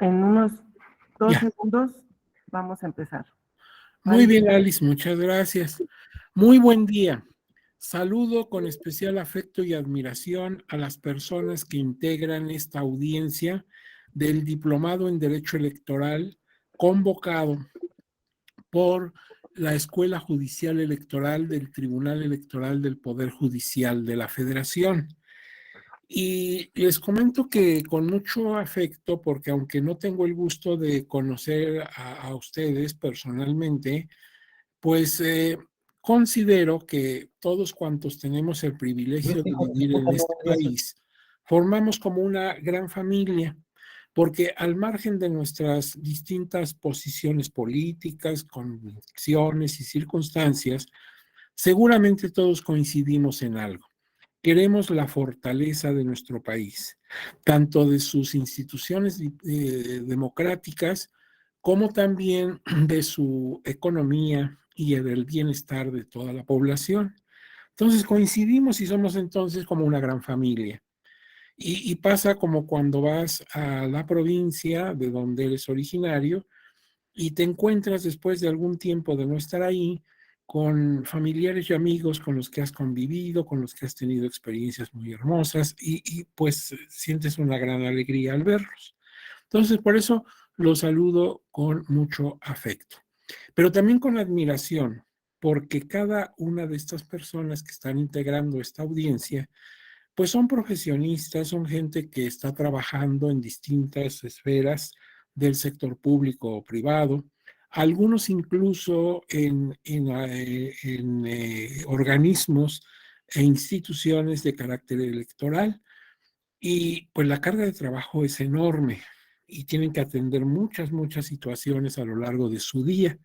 En unos 2 Ya. segundos vamos a empezar. Muy ¿Vale? bien, Alice, muchas gracias. Muy buen día. Saludo con especial afecto y admiración a las personas que integran esta audiencia del Diplomado en Derecho Electoral convocado por la Escuela Judicial Electoral del Tribunal Electoral del Poder Judicial de la Federación. Y les comento que con mucho afecto, porque aunque no tengo el gusto de conocer a ustedes personalmente, pues considero que todos cuantos tenemos el privilegio de vivir en este país, formamos como una gran familia, porque al margen de nuestras distintas posiciones políticas, convicciones y circunstancias, seguramente todos coincidimos en algo. Queremos la fortaleza de nuestro país, tanto de sus instituciones democráticas como también de su economía y del bienestar de toda la población. Entonces coincidimos y somos entonces como una gran familia. Y pasa como cuando vas a la provincia de donde eres originario y te encuentras después de algún tiempo de no estar ahí con familiares y amigos con los que has convivido, con los que has tenido experiencias muy hermosas y pues sientes una gran alegría al verlos. Entonces, por eso los saludo con mucho afecto, pero también con admiración, porque cada una de estas personas que están integrando esta audiencia, pues son profesionistas, son gente que está trabajando en distintas esferas del sector público o privado, algunos incluso en organismos e instituciones de carácter electoral. Y pues la carga de trabajo es enorme y tienen que atender muchas situaciones a lo largo de su día.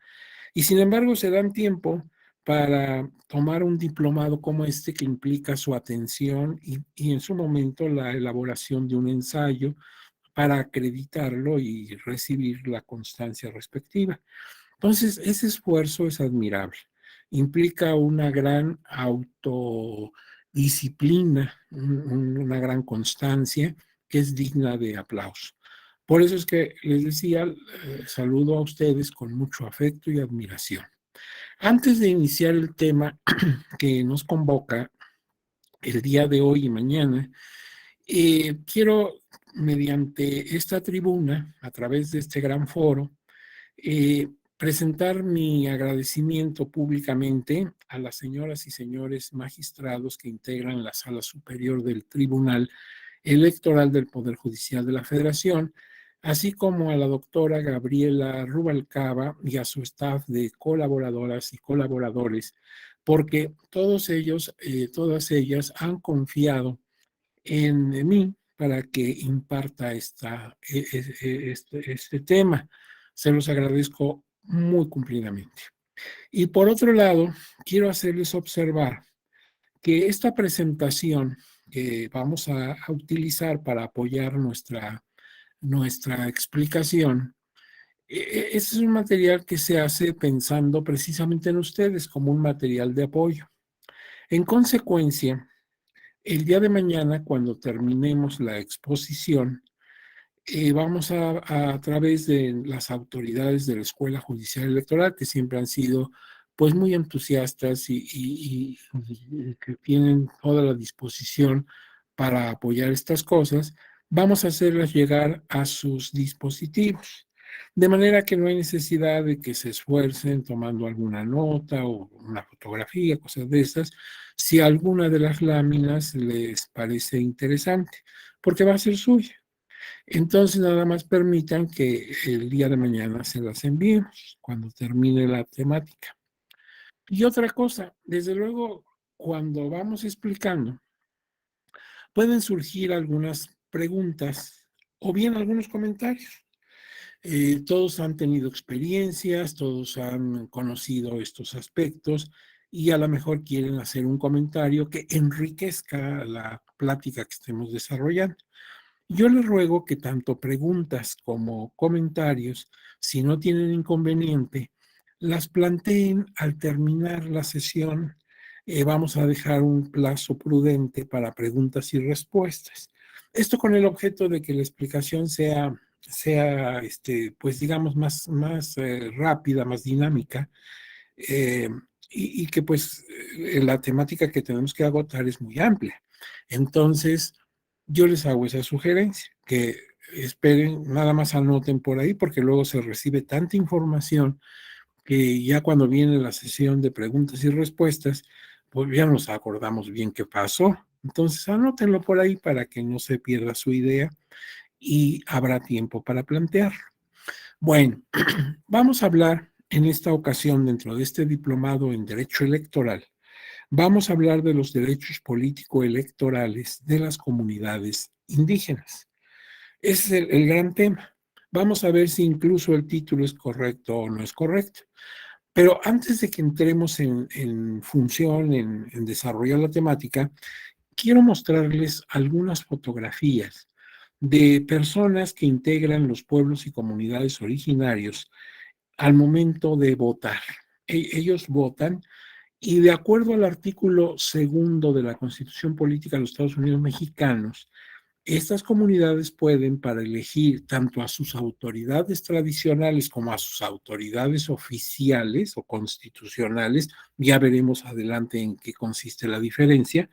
Y sin embargo se dan tiempo para tomar un diplomado como este que implica su atención y en su momento la elaboración de un ensayo para acreditarlo y recibir la constancia respectiva. Entonces, ese esfuerzo es admirable. Implica una gran autodisciplina, una gran constancia que es digna de aplauso. Por eso es que les decía, saludo a ustedes con mucho afecto y admiración. Antes de iniciar el tema que nos convoca el día de hoy y mañana, quiero, mediante esta tribuna, a través de este gran foro, presentar mi agradecimiento públicamente a las señoras y señores magistrados que integran la Sala Superior del Tribunal Electoral del Poder Judicial de la Federación, así como a la doctora Gabriela Rubalcaba y a su staff de colaboradoras y colaboradores, porque todos ellos, todas ellas han confiado en mí para que imparta este tema. Se los agradezco muy cumplidamente. Y por otro lado, quiero hacerles observar que esta presentación que vamos a utilizar para apoyar nuestra explicación, este es un material que se hace pensando precisamente en ustedes como un material de apoyo. En consecuencia, el día de mañana, cuando terminemos la exposición, vamos a través de las autoridades de la Escuela Judicial Electoral, que siempre han sido pues muy entusiastas y que tienen toda la disposición para apoyar estas cosas, vamos a hacerlas llegar a sus dispositivos. De manera que no hay necesidad de que se esfuercen tomando alguna nota o una fotografía, cosas de estas, si alguna de las láminas les parece interesante, porque va a ser suya. Entonces, nada más permitan que el día de mañana se las enviemos cuando termine la temática. Y otra cosa, desde luego, cuando vamos explicando, pueden surgir algunas preguntas o bien algunos comentarios. Todos han tenido experiencias, todos han conocido estos aspectos y a lo mejor quieren hacer un comentario que enriquezca la plática que estemos desarrollando. Yo les ruego que tanto preguntas como comentarios, si no tienen inconveniente, las planteen al terminar la sesión. Vamos a dejar un plazo prudente para preguntas y respuestas. Esto con el objeto de que la explicación sea sea pues digamos, más rápida, más dinámica, eh, y que pues la temática que tenemos que agotar es muy amplia. Entonces, yo les hago esa sugerencia, que esperen, nada más anoten por ahí, porque luego se recibe tanta información que ya cuando viene la sesión de preguntas y respuestas, pues ya nos acordamos bien qué pasó. Entonces, anótenlo por ahí para que no se pierda su idea y habrá tiempo para plantear. Bueno, vamos a hablar en esta ocasión, dentro de este diplomado en Derecho Electoral, vamos a hablar de los derechos político-electorales de las comunidades indígenas. Ese es el gran tema. Vamos a ver si incluso el título es correcto o no es correcto. Pero antes de que entremos en función, en desarrollar la temática, quiero mostrarles algunas fotografías de personas que integran los pueblos y comunidades originarios al momento de votar. Ellos votan y de acuerdo al artículo segundo de la Constitución Política de los Estados Unidos Mexicanos, estas comunidades pueden, para elegir tanto a sus autoridades tradicionales como a sus autoridades oficiales o constitucionales, ya veremos adelante en qué consiste la diferencia,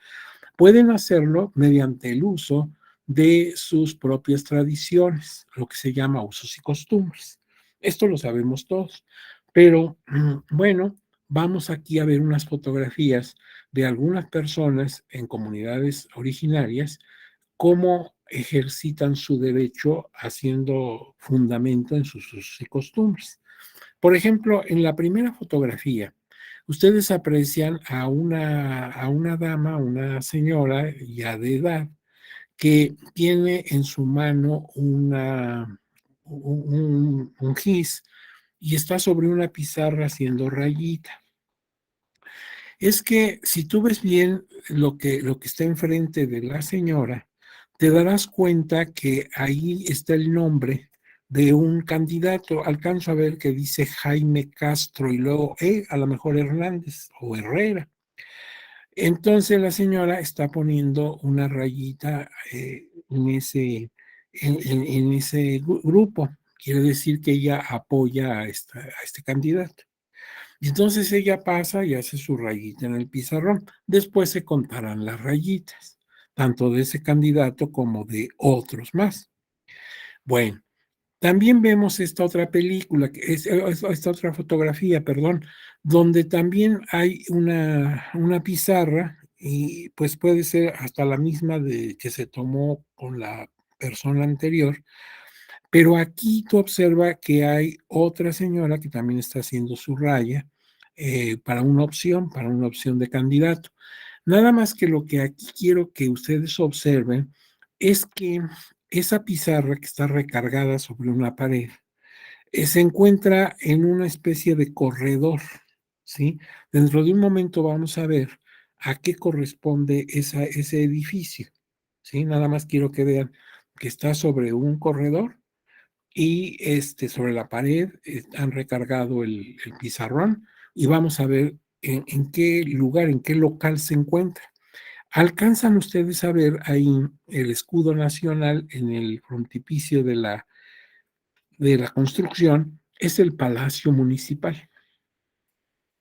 pueden hacerlo mediante el uso de sus propias tradiciones, lo que se llama usos y costumbres. Esto lo sabemos todos, pero bueno, vamos aquí a ver unas fotografías de algunas personas en comunidades originarias, cómo ejercitan su derecho haciendo fundamento en sus usos y costumbres. Por ejemplo, en la primera fotografía, ustedes aprecian a una dama, una señora ya de edad, que tiene en su mano un gis y está sobre una pizarra haciendo rayita. Es que si tú ves bien lo que está enfrente de la señora, te darás cuenta que ahí está el nombre de un candidato. Alcanzo a ver que dice Jaime Castro y luego a lo mejor Hernández o Herrera. Entonces la señora está poniendo una rayita en ese grupo. Quiere decir que ella apoya a este candidato. Y entonces ella pasa y hace su rayita en el pizarrón. Después se contarán las rayitas, tanto de ese candidato como de otros más. Bueno, también vemos esta otra película, esta otra fotografía, perdón, donde también hay una pizarra y pues puede ser hasta la misma de que se tomó con la persona anterior, pero aquí tú observa que hay otra señora que también está haciendo su raya para una opción de candidato. Nada más que lo que aquí quiero que ustedes observen es que esa pizarra que está recargada sobre una pared se encuentra en una especie de corredor, ¿sí? Dentro de un momento vamos a ver a qué corresponde ese edificio, ¿sí? Nada más quiero que vean que está sobre un corredor y sobre la pared han recargado el pizarrón y vamos a ver en qué lugar, en qué local se encuentra. ¿Alcanzan ustedes a ver ahí el escudo nacional en el frontispicio de la construcción? Es el Palacio Municipal.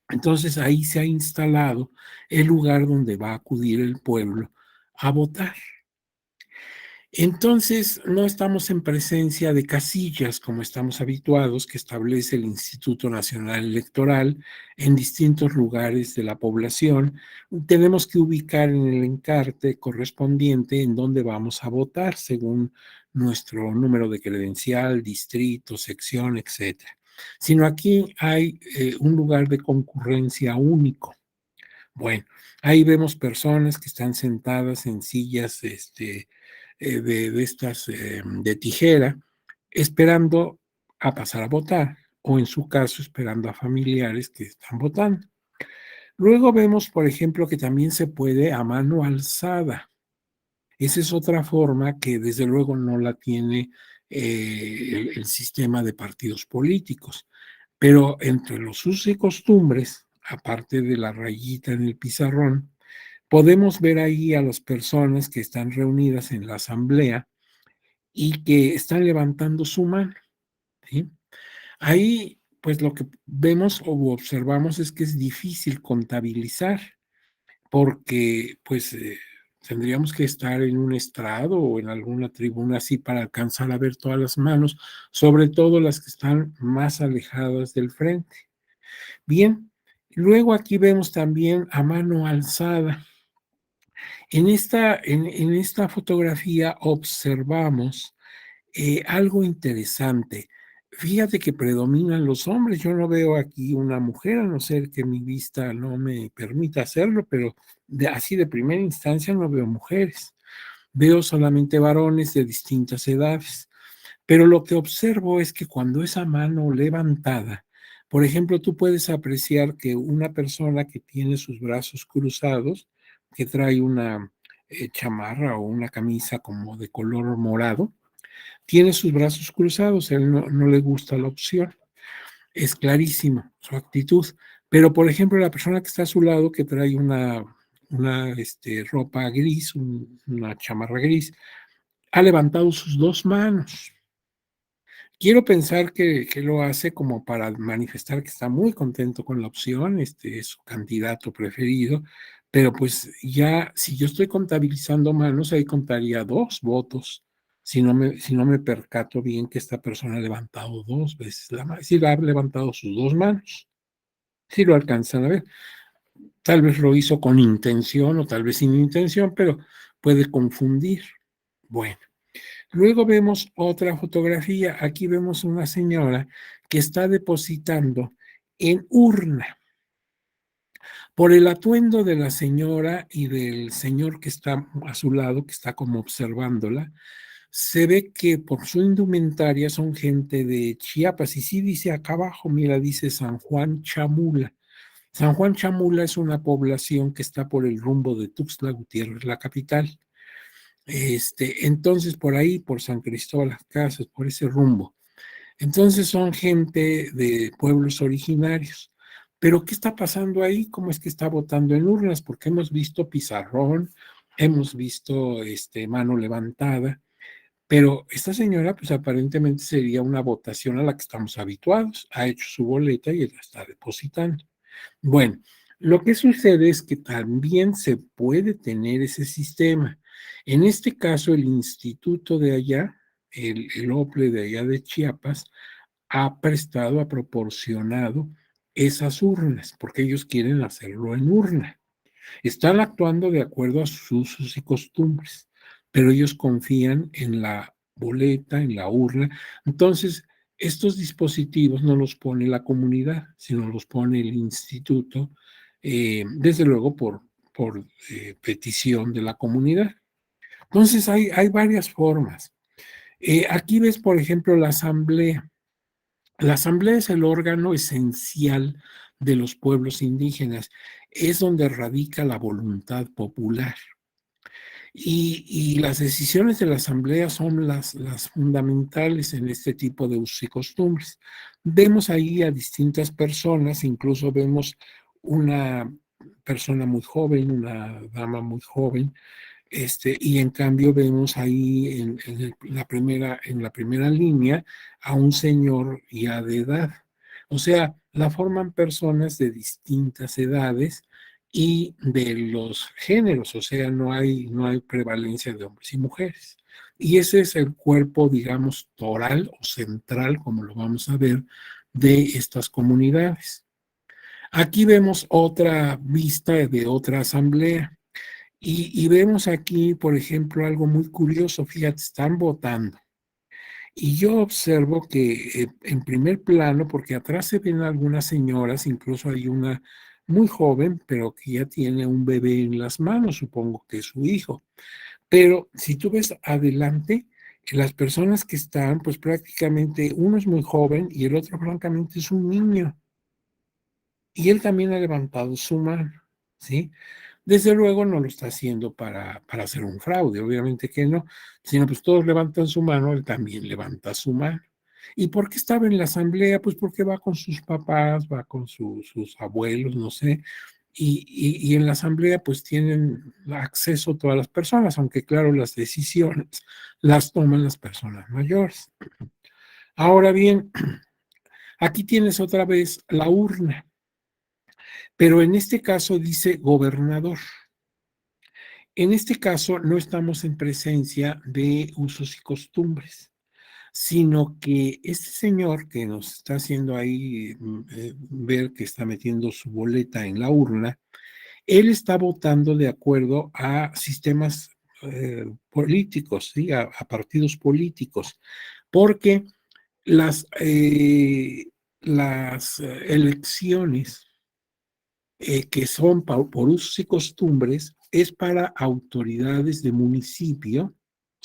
Entonces ahí se ha instalado el lugar donde va a acudir el pueblo a votar. Entonces, no estamos en presencia de casillas como estamos habituados, que establece el Instituto Nacional Electoral en distintos lugares de la población. Tenemos que ubicar en el encarte correspondiente en dónde vamos a votar según nuestro número de credencial, distrito, sección, etcétera. Sino aquí hay un lugar de concurrencia único. Bueno, ahí vemos personas que están sentadas en sillas de estas de tijera, esperando a pasar a votar, o en su caso, esperando a familiares que están votando. Luego vemos, por ejemplo, que también se puede a mano alzada. Esa es otra forma que desde luego no la tiene el sistema de partidos políticos. Pero entre los usos y costumbres, aparte de la rayita en el pizarrón, podemos ver ahí a las personas que están reunidas en la asamblea y que están levantando su mano, ¿sí? Ahí, pues lo que vemos o observamos es que es difícil contabilizar porque, pues, tendríamos que estar en un estrado o en alguna tribuna así para alcanzar a ver todas las manos, sobre todo las que están más alejadas del frente. Bien, luego aquí vemos también a mano alzada. En esta fotografía observamos algo interesante. Fíjate que predominan los hombres. Yo no veo aquí una mujer, a no ser que mi vista no me permita hacerlo, pero así de primera instancia no veo mujeres. Veo solamente varones de distintas edades. Pero lo que observo es que cuando esa mano levantada, por ejemplo, tú puedes apreciar que una persona que tiene sus brazos cruzados, que trae una chamarra o una camisa como de color morado, tiene sus brazos cruzados, a él no le gusta la opción. Es clarísimo su actitud. Pero, por ejemplo, la persona que está a su lado, que trae una ropa gris, una chamarra gris, ha levantado sus dos manos. Quiero pensar que lo hace como para manifestar que está muy contento con la opción, es su candidato preferido, pero pues ya, si yo estoy contabilizando manos, ahí contaría 2 votos, si no me percato bien que esta persona ha levantado 2 veces la mano, es decir, ha levantado sus 2 manos, si lo alcanzan a ver. Tal vez lo hizo con intención o tal vez sin intención, pero puede confundir. Bueno. Luego vemos otra fotografía. Aquí vemos una señora que está depositando en urna. Por el atuendo de la señora y del señor que está a su lado, que está como observándola, se ve que por su indumentaria son gente de Chiapas. Y sí dice acá abajo, mira, dice San Juan Chamula. San Juan Chamula es una población que está por el rumbo de Tuxtla Gutiérrez, la capital. Entonces por ahí, por San Cristóbal Las Casas, por ese rumbo. Entonces son gente de pueblos originarios. Pero ¿qué está pasando ahí? ¿Cómo es que está votando en urnas? Porque hemos visto pizarrón, hemos visto mano levantada, pero esta señora pues aparentemente sería una votación a la que estamos habituados. Ha hecho su boleta y la está depositando. Bueno, lo que sucede es que también se puede tener ese sistema. En este caso, el instituto de allá, el OPLE de allá de Chiapas, ha proporcionado esas urnas, porque ellos quieren hacerlo en urna. Están actuando de acuerdo a sus usos y costumbres, pero ellos confían en la boleta, en la urna. Entonces, estos dispositivos no los pone la comunidad, sino los pone el instituto, desde luego por petición de la comunidad. Entonces, hay varias formas. Aquí ves, por ejemplo, la asamblea. La asamblea es el órgano esencial de los pueblos indígenas, es donde radica la voluntad popular. Y las decisiones de la asamblea son las fundamentales en este tipo de usos y costumbres. Vemos ahí a distintas personas, incluso vemos una persona muy joven, una dama muy joven, y en cambio vemos ahí en la primera línea a un señor ya de edad. O sea, la forman personas de distintas edades y de los géneros, o sea, no hay prevalencia de hombres y mujeres. Y ese es el cuerpo, digamos, toral o central, como lo vamos a ver, de estas comunidades. Aquí vemos otra vista de otra asamblea. Y vemos aquí, por ejemplo, algo muy curioso, fíjate, están votando. Y yo observo que en primer plano, porque atrás se ven algunas señoras, incluso hay una muy joven, pero que ya tiene un bebé en las manos, supongo que es su hijo. Pero si tú ves adelante, las personas que están, pues prácticamente uno es muy joven y el otro francamente es un niño. Y él también ha levantado su mano, ¿sí? Desde luego no lo está haciendo para hacer un fraude, obviamente que no, sino pues todos levantan su mano, él también levanta su mano. ¿Y por qué estaba en la asamblea? Pues porque va con sus papás, va con sus abuelos, no sé, y en la asamblea pues tienen acceso todas las personas, aunque claro, las decisiones las toman las personas mayores. Ahora bien, aquí tienes otra vez la urna, pero en este caso dice gobernador. En este caso no estamos en presencia de usos y costumbres, sino que este señor que nos está haciendo ahí ver que está metiendo su boleta en la urna, él está votando de acuerdo a sistemas políticos, ¿sí? A partidos políticos, porque las elecciones que son por usos y costumbres es para autoridades de municipio,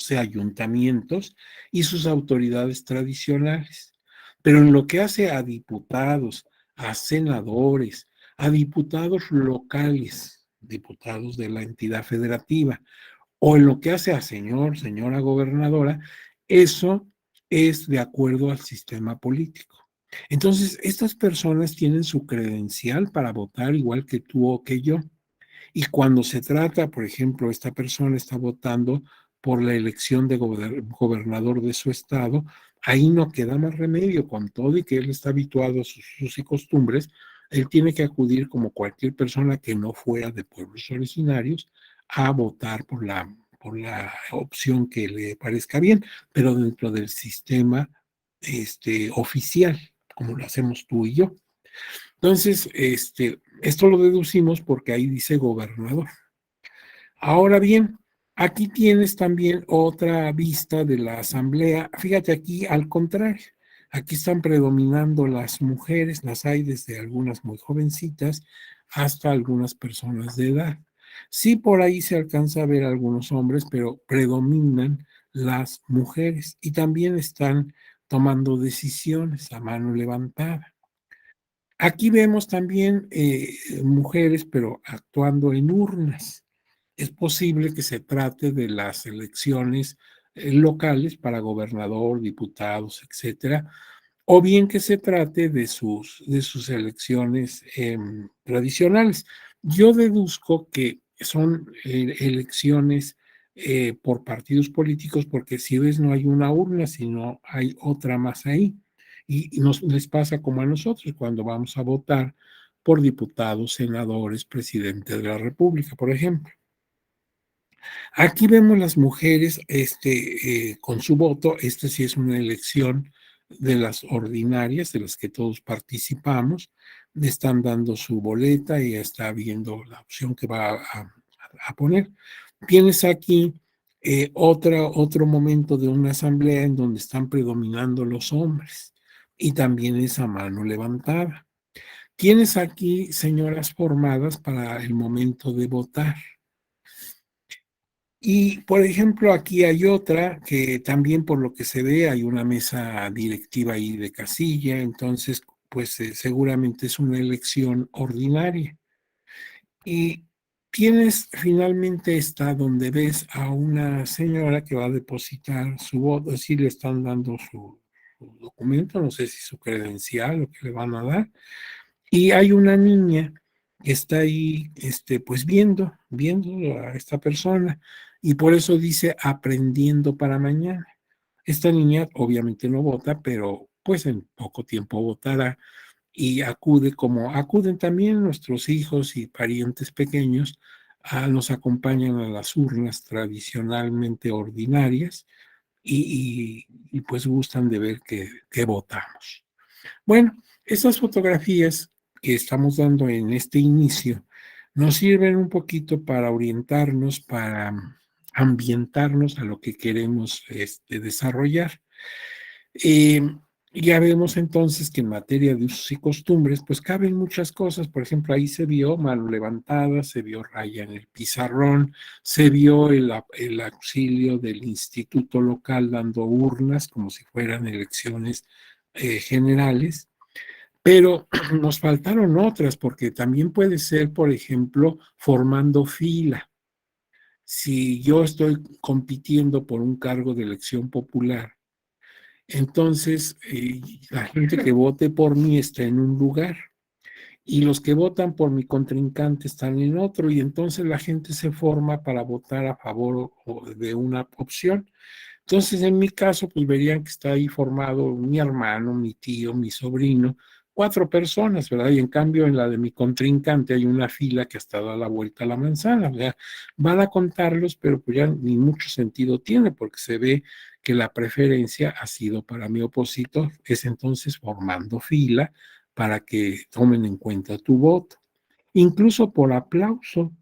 o sea, ayuntamientos y sus autoridades tradicionales. Pero en lo que hace a diputados, a senadores, a diputados locales, diputados de la entidad federativa, o en lo que hace a señora gobernadora, eso es de acuerdo al sistema político. Entonces, estas personas tienen su credencial para votar igual que tú o que yo. Y cuando se trata, por ejemplo, esta persona está votando por la elección de gobernador de su estado, ahí no queda más remedio, con todo y que él está habituado a sus usos y costumbres, él tiene que acudir como cualquier persona que no fuera de pueblos originarios a votar por la opción que le parezca bien, pero dentro del sistema oficial, como lo hacemos tú y yo. Entonces, esto lo deducimos porque ahí dice gobernador. Ahora bien, aquí tienes también otra vista de la asamblea. Fíjate aquí, al contrario, aquí están predominando las mujeres, las hay desde algunas muy jovencitas hasta algunas personas de edad. Sí, por ahí se alcanza a ver algunos hombres, pero predominan las mujeres y también están tomando decisiones a mano levantada. Aquí vemos también mujeres, pero actuando en urnas. Es posible que se trate de las elecciones locales para gobernador, diputados, etcétera, o bien que se trate de sus elecciones tradicionales. Yo deduzco que son elecciones por partidos políticos, porque si ves no hay una urna, sino hay otra más ahí. Y les pasa como a nosotros cuando vamos a votar por diputados, senadores, presidente de la República, por ejemplo. Aquí vemos las mujeres con su voto. Esta sí es una elección de las ordinarias, de las que todos participamos. Le están dando su boleta y está viendo la opción que va a poner. Tienes aquí otro momento de una asamblea en donde están predominando los hombres y también es a mano levantada. Tienes aquí señoras formadas para el momento de votar. Y, por ejemplo, aquí hay otra que también por lo que se ve hay una mesa directiva ahí de casilla, entonces, pues seguramente es una elección ordinaria. Y tienes finalmente esta donde ves a una señora que va a depositar su voto, si le están dando su documento, no sé si su credencial o qué le van a dar, y hay una niña que está ahí, pues viendo a esta persona, y por eso dice aprendiendo para mañana. Esta niña obviamente no vota, pero pues en poco tiempo votará y acude como acuden también nuestros hijos y parientes pequeños, nos acompañan a las urnas tradicionalmente ordinarias y pues gustan de ver que votamos. Bueno, esas fotografías que estamos dando en este inicio nos sirven un poquito para orientarnos, para ambientarnos a lo que queremos desarrollar. Eh, ya vemos entonces que en materia de usos y costumbres, pues caben muchas cosas. Por ejemplo, ahí se vio mano levantada, se vio raya en el pizarrón, se vio el auxilio del instituto local dando urnas como si fueran elecciones generales, pero nos faltaron otras, porque también puede ser, por ejemplo, formando fila. Si yo estoy compitiendo por un cargo de elección popular, entonces la gente que vote por mí está en un lugar y los que votan por mi contrincante están en otro, y entonces la gente se forma para votar a favor de una opción. Entonces, en mi caso, pues verían que está ahí formado mi hermano, mi tío, mi sobrino, 4 personas, ¿verdad? Y en cambio, en la de mi contrincante hay una fila que hasta da la vuelta a la manzana, o sea, van a contarlos, pero pues ya ni mucho sentido tiene, porque se ve que la preferencia ha sido para mi opositor, es entonces formando fila para que tomen en cuenta tu voto, incluso por aplauso,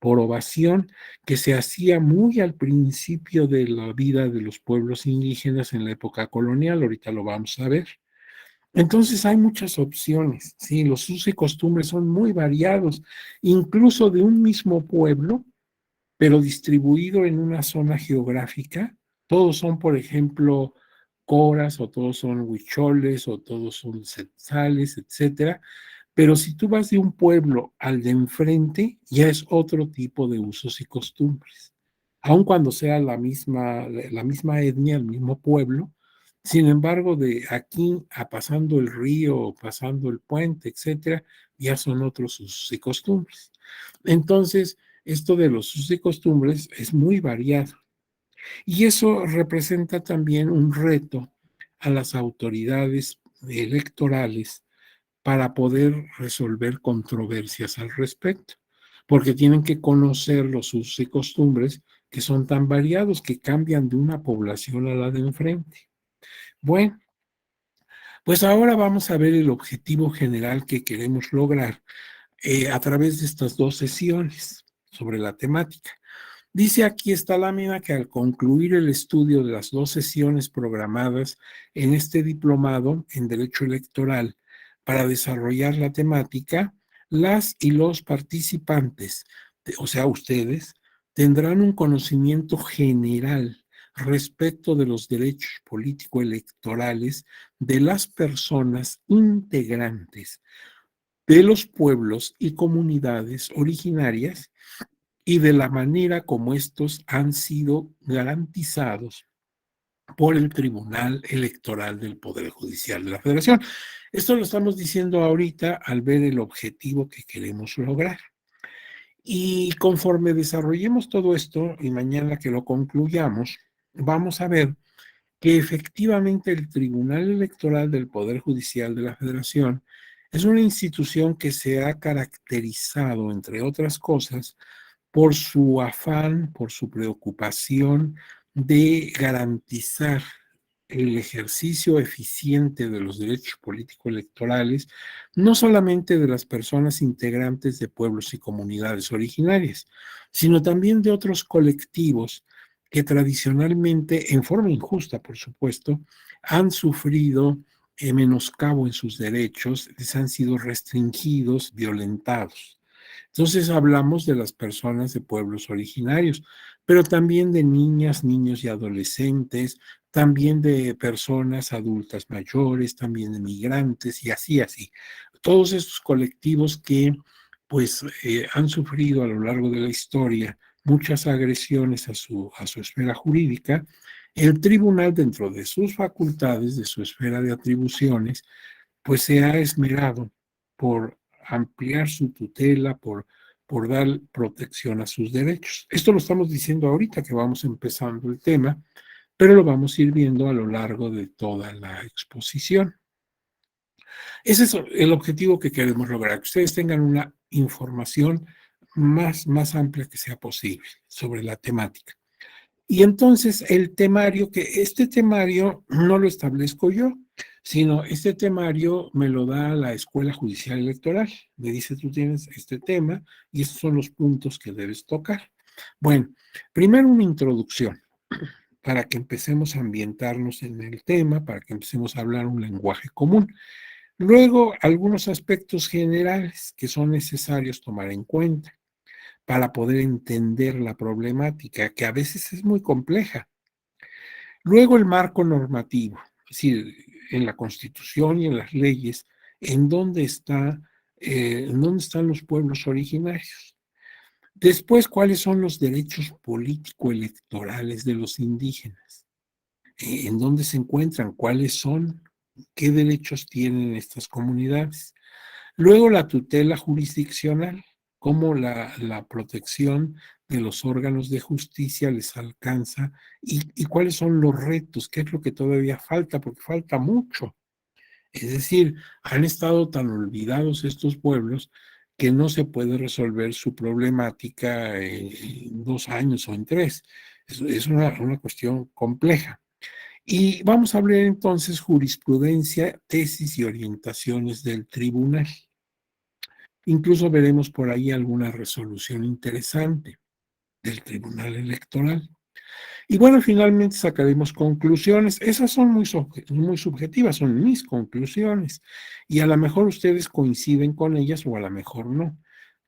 por ovación, que se hacía muy al principio de la vida de los pueblos indígenas en la época colonial, ahorita lo vamos a ver. Entonces hay muchas opciones, sí, los usos y costumbres son muy variados, incluso de un mismo pueblo, pero distribuido en una zona geográfica. Todos son, por ejemplo, coras, o todos son huicholes, o todos son setzales, etcétera. Pero si tú vas de un pueblo al de enfrente, ya es otro tipo de usos y costumbres. Aun cuando sea la misma etnia, el mismo pueblo, sin embargo, de aquí a pasando el río, pasando el puente, etcétera, ya son otros usos y costumbres. Entonces, esto de los usos y costumbres es muy variado. Y eso representa también un reto a las autoridades electorales para poder resolver controversias al respecto, porque tienen que conocer los usos y costumbres que son tan variados, que cambian de una población a la de enfrente. Bueno, pues ahora vamos a ver el objetivo general que queremos lograr a través de estas 2 sesiones sobre la temática. Dice aquí esta lámina que al concluir el estudio de las 2 sesiones programadas en este diplomado en Derecho Electoral para desarrollar la temática, las y los participantes, o sea, ustedes, tendrán un conocimiento general respecto de los derechos político-electorales de las personas integrantes de los pueblos y comunidades originarias y de la manera como estos han sido garantizados por el Tribunal Electoral del Poder Judicial de la Federación. Esto lo estamos diciendo ahorita al ver el objetivo que queremos lograr. Y conforme desarrollemos todo esto y mañana que lo concluyamos, vamos a ver que efectivamente el Tribunal Electoral del Poder Judicial de la Federación es una institución que se ha caracterizado, entre otras cosas, por su afán, por su preocupación de garantizar el ejercicio eficiente de los derechos político-electorales, no solamente de las personas integrantes de pueblos y comunidades originarias, sino también de otros colectivos que tradicionalmente, en forma injusta, por supuesto, han sufrido menoscabo en sus derechos, les han sido restringidos, violentados. Entonces hablamos de las personas de pueblos originarios, pero también de niñas, niños y adolescentes, también de personas adultas mayores, también de migrantes y así, así. Todos estos colectivos que pues han sufrido a lo largo de la historia muchas agresiones a su esfera jurídica, el tribunal, dentro de sus facultades, de su esfera de atribuciones, pues se ha esmerado por ampliar su tutela, por dar protección a sus derechos. Esto lo estamos diciendo ahorita que vamos empezando el tema, pero lo vamos a ir viendo a lo largo de toda la exposición. Ese es el objetivo que queremos lograr, que ustedes tengan una información más amplia que sea posible sobre la temática. Y entonces el temario, que este temario no lo establezco yo, sino este temario me lo da la Escuela Judicial Electoral. Me dice, tú tienes este tema y estos son los puntos que debes tocar. Bueno, primero una introducción para que empecemos a ambientarnos en el tema, para que empecemos a hablar un lenguaje común. Luego, algunos aspectos generales que son necesarios tomar en cuenta para poder entender la problemática, que a veces es muy compleja. Luego el marco normativo, es decir, en la Constitución y en las leyes, en dónde en dónde están los pueblos originarios. Después, cuáles son los derechos político-electorales de los indígenas, en dónde se encuentran, cuáles son, qué derechos tienen estas comunidades. Luego la tutela jurisdiccional, cómo la protección de los órganos de justicia les alcanza y cuáles son los retos, qué es lo que todavía falta, porque falta mucho. Es decir, han estado tan olvidados estos pueblos que no se puede resolver su problemática en 2 años o en 3. Es una cuestión compleja. Y vamos a hablar entonces jurisprudencia, tesis y orientaciones del tribunal. Incluso veremos por ahí alguna resolución interesante del Tribunal Electoral. Y bueno, finalmente sacaremos conclusiones. Esas son muy subjetivas, son mis conclusiones. Y a lo mejor ustedes coinciden con ellas o a lo mejor no.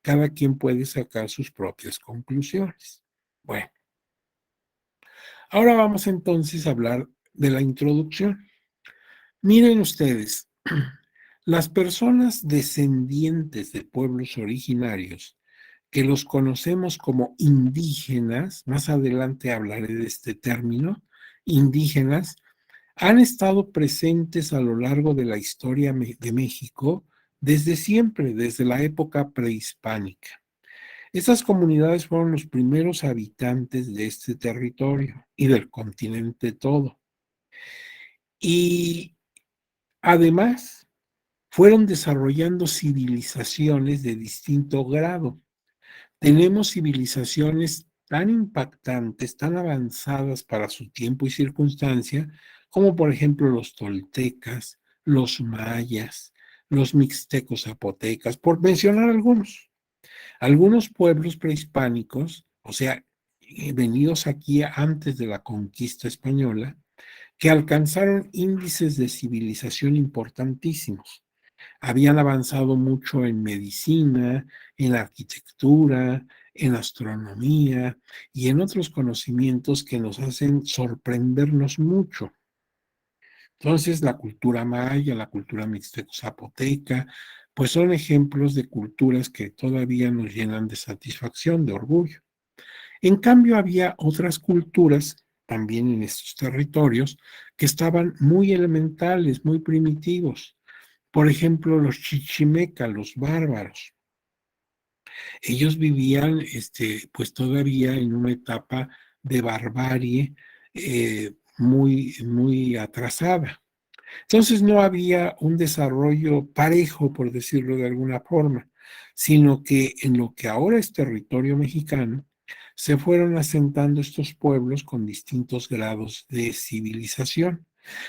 Cada quien puede sacar sus propias conclusiones. Bueno, ahora vamos entonces a hablar de la introducción. Miren ustedes, las personas descendientes de pueblos originarios, que los conocemos como indígenas, más adelante hablaré de este término, indígenas, han estado presentes a lo largo de la historia de México desde siempre, desde la época prehispánica. Estas comunidades fueron los primeros habitantes de este territorio y del continente todo. Y además fueron desarrollando civilizaciones de distinto grado. Tenemos civilizaciones tan impactantes, tan avanzadas para su tiempo y circunstancia, como por ejemplo los toltecas, los mayas, los mixtecos zapotecas, por mencionar algunos. Algunos pueblos prehispánicos, o sea, venidos aquí antes de la conquista española, que alcanzaron índices de civilización importantísimos. Habían avanzado mucho en medicina, en arquitectura, en astronomía y en otros conocimientos que nos hacen sorprendernos mucho. Entonces, la cultura maya, la cultura mixteco-zapoteca, pues son ejemplos de culturas que todavía nos llenan de satisfacción, de orgullo. En cambio, había otras culturas también en estos territorios que estaban muy elementales, muy primitivos. Por ejemplo, los chichimeca, los bárbaros. Ellos vivían, pues todavía en una etapa de barbarie muy atrasada. Entonces no había un desarrollo parejo, por decirlo de alguna forma, sino que en lo que ahora es territorio mexicano, se fueron asentando estos pueblos con distintos grados de civilización.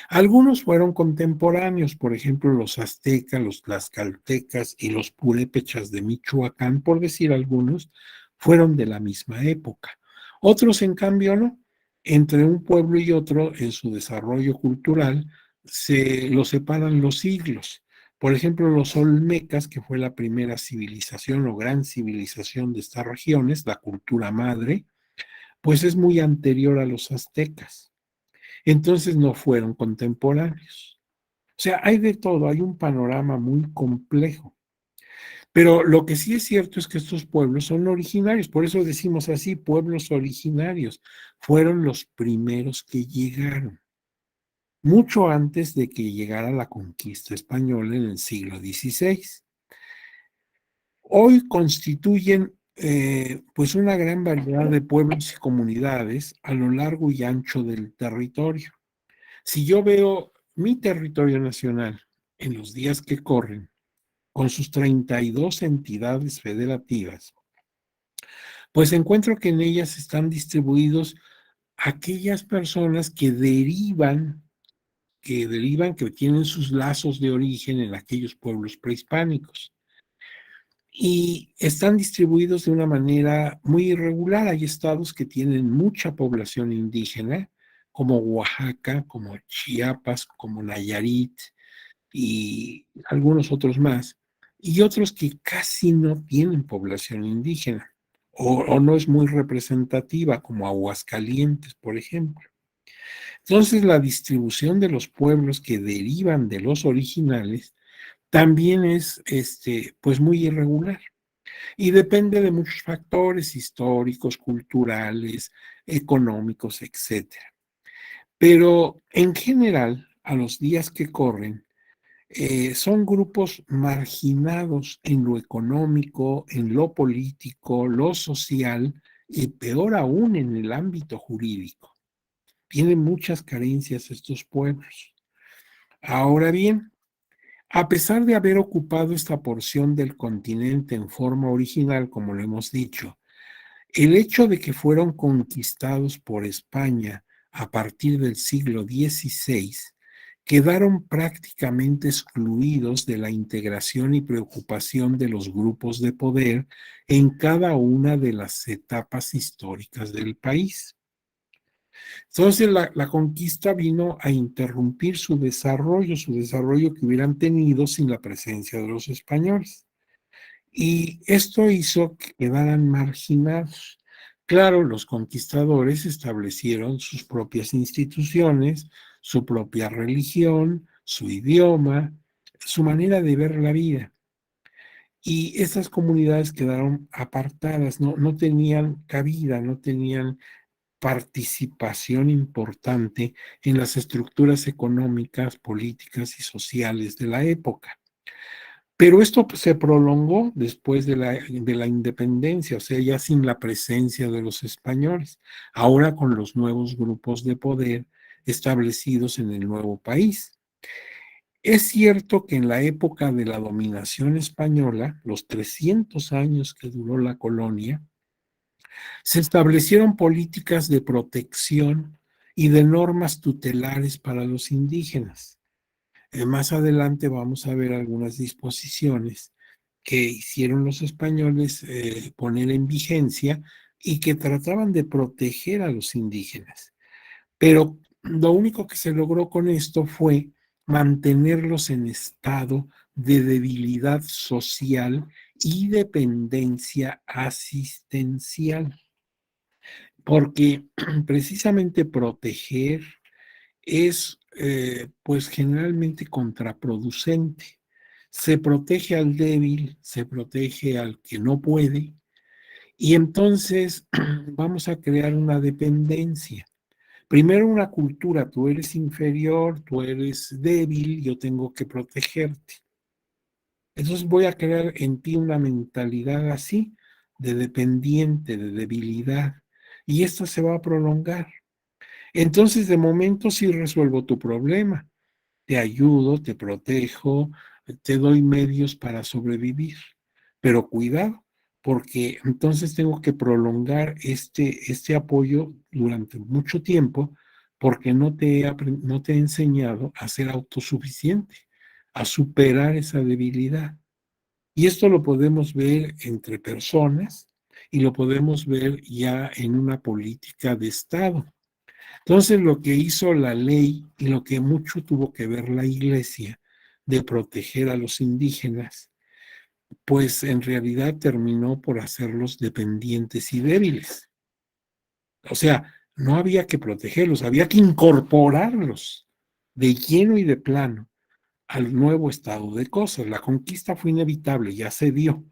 Algunos fueron contemporáneos, por ejemplo, los aztecas, los tlaxcaltecas y los purépechas de Michoacán, por decir algunos, fueron de la misma época. Otros, en cambio, no. Entre un pueblo y otro, en su desarrollo cultural, se los separan los siglos. Por ejemplo, los olmecas, que fue la primera civilización o gran civilización de estas regiones, la cultura madre, pues es muy anterior a los aztecas. Entonces no fueron contemporáneos. O sea, hay de todo, hay un panorama muy complejo. Pero lo que sí es cierto es que estos pueblos son originarios, por eso decimos así, pueblos originarios. Fueron los primeros que llegaron, mucho antes de que llegara la conquista española en el siglo XVI. Hoy constituyen pues una gran variedad de pueblos y comunidades a lo largo y ancho del territorio. Si yo veo mi territorio nacional en los días que corren, con sus 32 entidades federativas, pues encuentro que en ellas están distribuidos aquellas personas que tienen sus lazos de origen en aquellos pueblos prehispánicos. Y están distribuidos de una manera muy irregular. Hay estados que tienen mucha población indígena, como Oaxaca, como Chiapas, como Nayarit, y algunos otros más, y otros que casi no tienen población indígena o no es muy representativa, como Aguascalientes, por ejemplo. Entonces, la distribución de los pueblos que derivan de los originales también es pues muy irregular y depende de muchos factores históricos, culturales, económicos, etcétera. Pero en general, a los días que corren, son grupos marginados en lo económico, en lo político, lo social y peor aún en el ámbito jurídico. Tienen muchas carencias estos pueblos. Ahora bien, a pesar de haber ocupado esta porción del continente en forma original, como lo hemos dicho, el hecho de que fueron conquistados por España a partir del siglo XVI quedaron prácticamente excluidos de la integración y preocupación de los grupos de poder en cada una de las etapas históricas del país. Entonces la conquista vino a interrumpir su desarrollo que hubieran tenido sin la presencia de los españoles. Y esto hizo que quedaran marginados. Claro, los conquistadores establecieron sus propias instituciones, su propia religión, su idioma, su manera de ver la vida. Y estas comunidades quedaron apartadas, no tenían cabida, no tenían participación importante en las estructuras económicas, políticas y sociales de la época. Pero esto se prolongó después de la independencia, o sea, ya sin la presencia de los españoles, ahora con los nuevos grupos de poder establecidos en el nuevo país. Es cierto que en la época de la dominación española, los 300 años que duró la colonia, se establecieron políticas de protección y de normas tutelares para los indígenas. Más adelante vamos a ver algunas disposiciones que hicieron los españoles poner en vigencia y que trataban de proteger a los indígenas. Pero lo único que se logró con esto fue mantenerlos en estado de debilidad social y dependencia asistencial, porque precisamente proteger es pues generalmente contraproducente. Se protege al débil, se protege al que no puede, y entonces vamos a crear una dependencia. Primero una cultura, tú eres inferior, tú eres débil, yo tengo que protegerte. Entonces voy a crear en ti una mentalidad así, de dependiente, de debilidad, y esto se va a prolongar. Entonces, de momento sí resuelvo tu problema, te ayudo, te protejo, te doy medios para sobrevivir. Pero cuidado, porque entonces tengo que prolongar este apoyo durante mucho tiempo porque no te he enseñado a ser autosuficiente, a superar esa debilidad. Y esto lo podemos ver entre personas y lo podemos ver ya en una política de Estado. Entonces, lo que hizo la ley y lo que mucho tuvo que ver la iglesia de proteger a los indígenas, pues en realidad terminó por hacerlos dependientes y débiles. O sea, no había que protegerlos, había que incorporarlos de lleno y de plano al nuevo estado de cosas. La conquista fue inevitable, ya se dio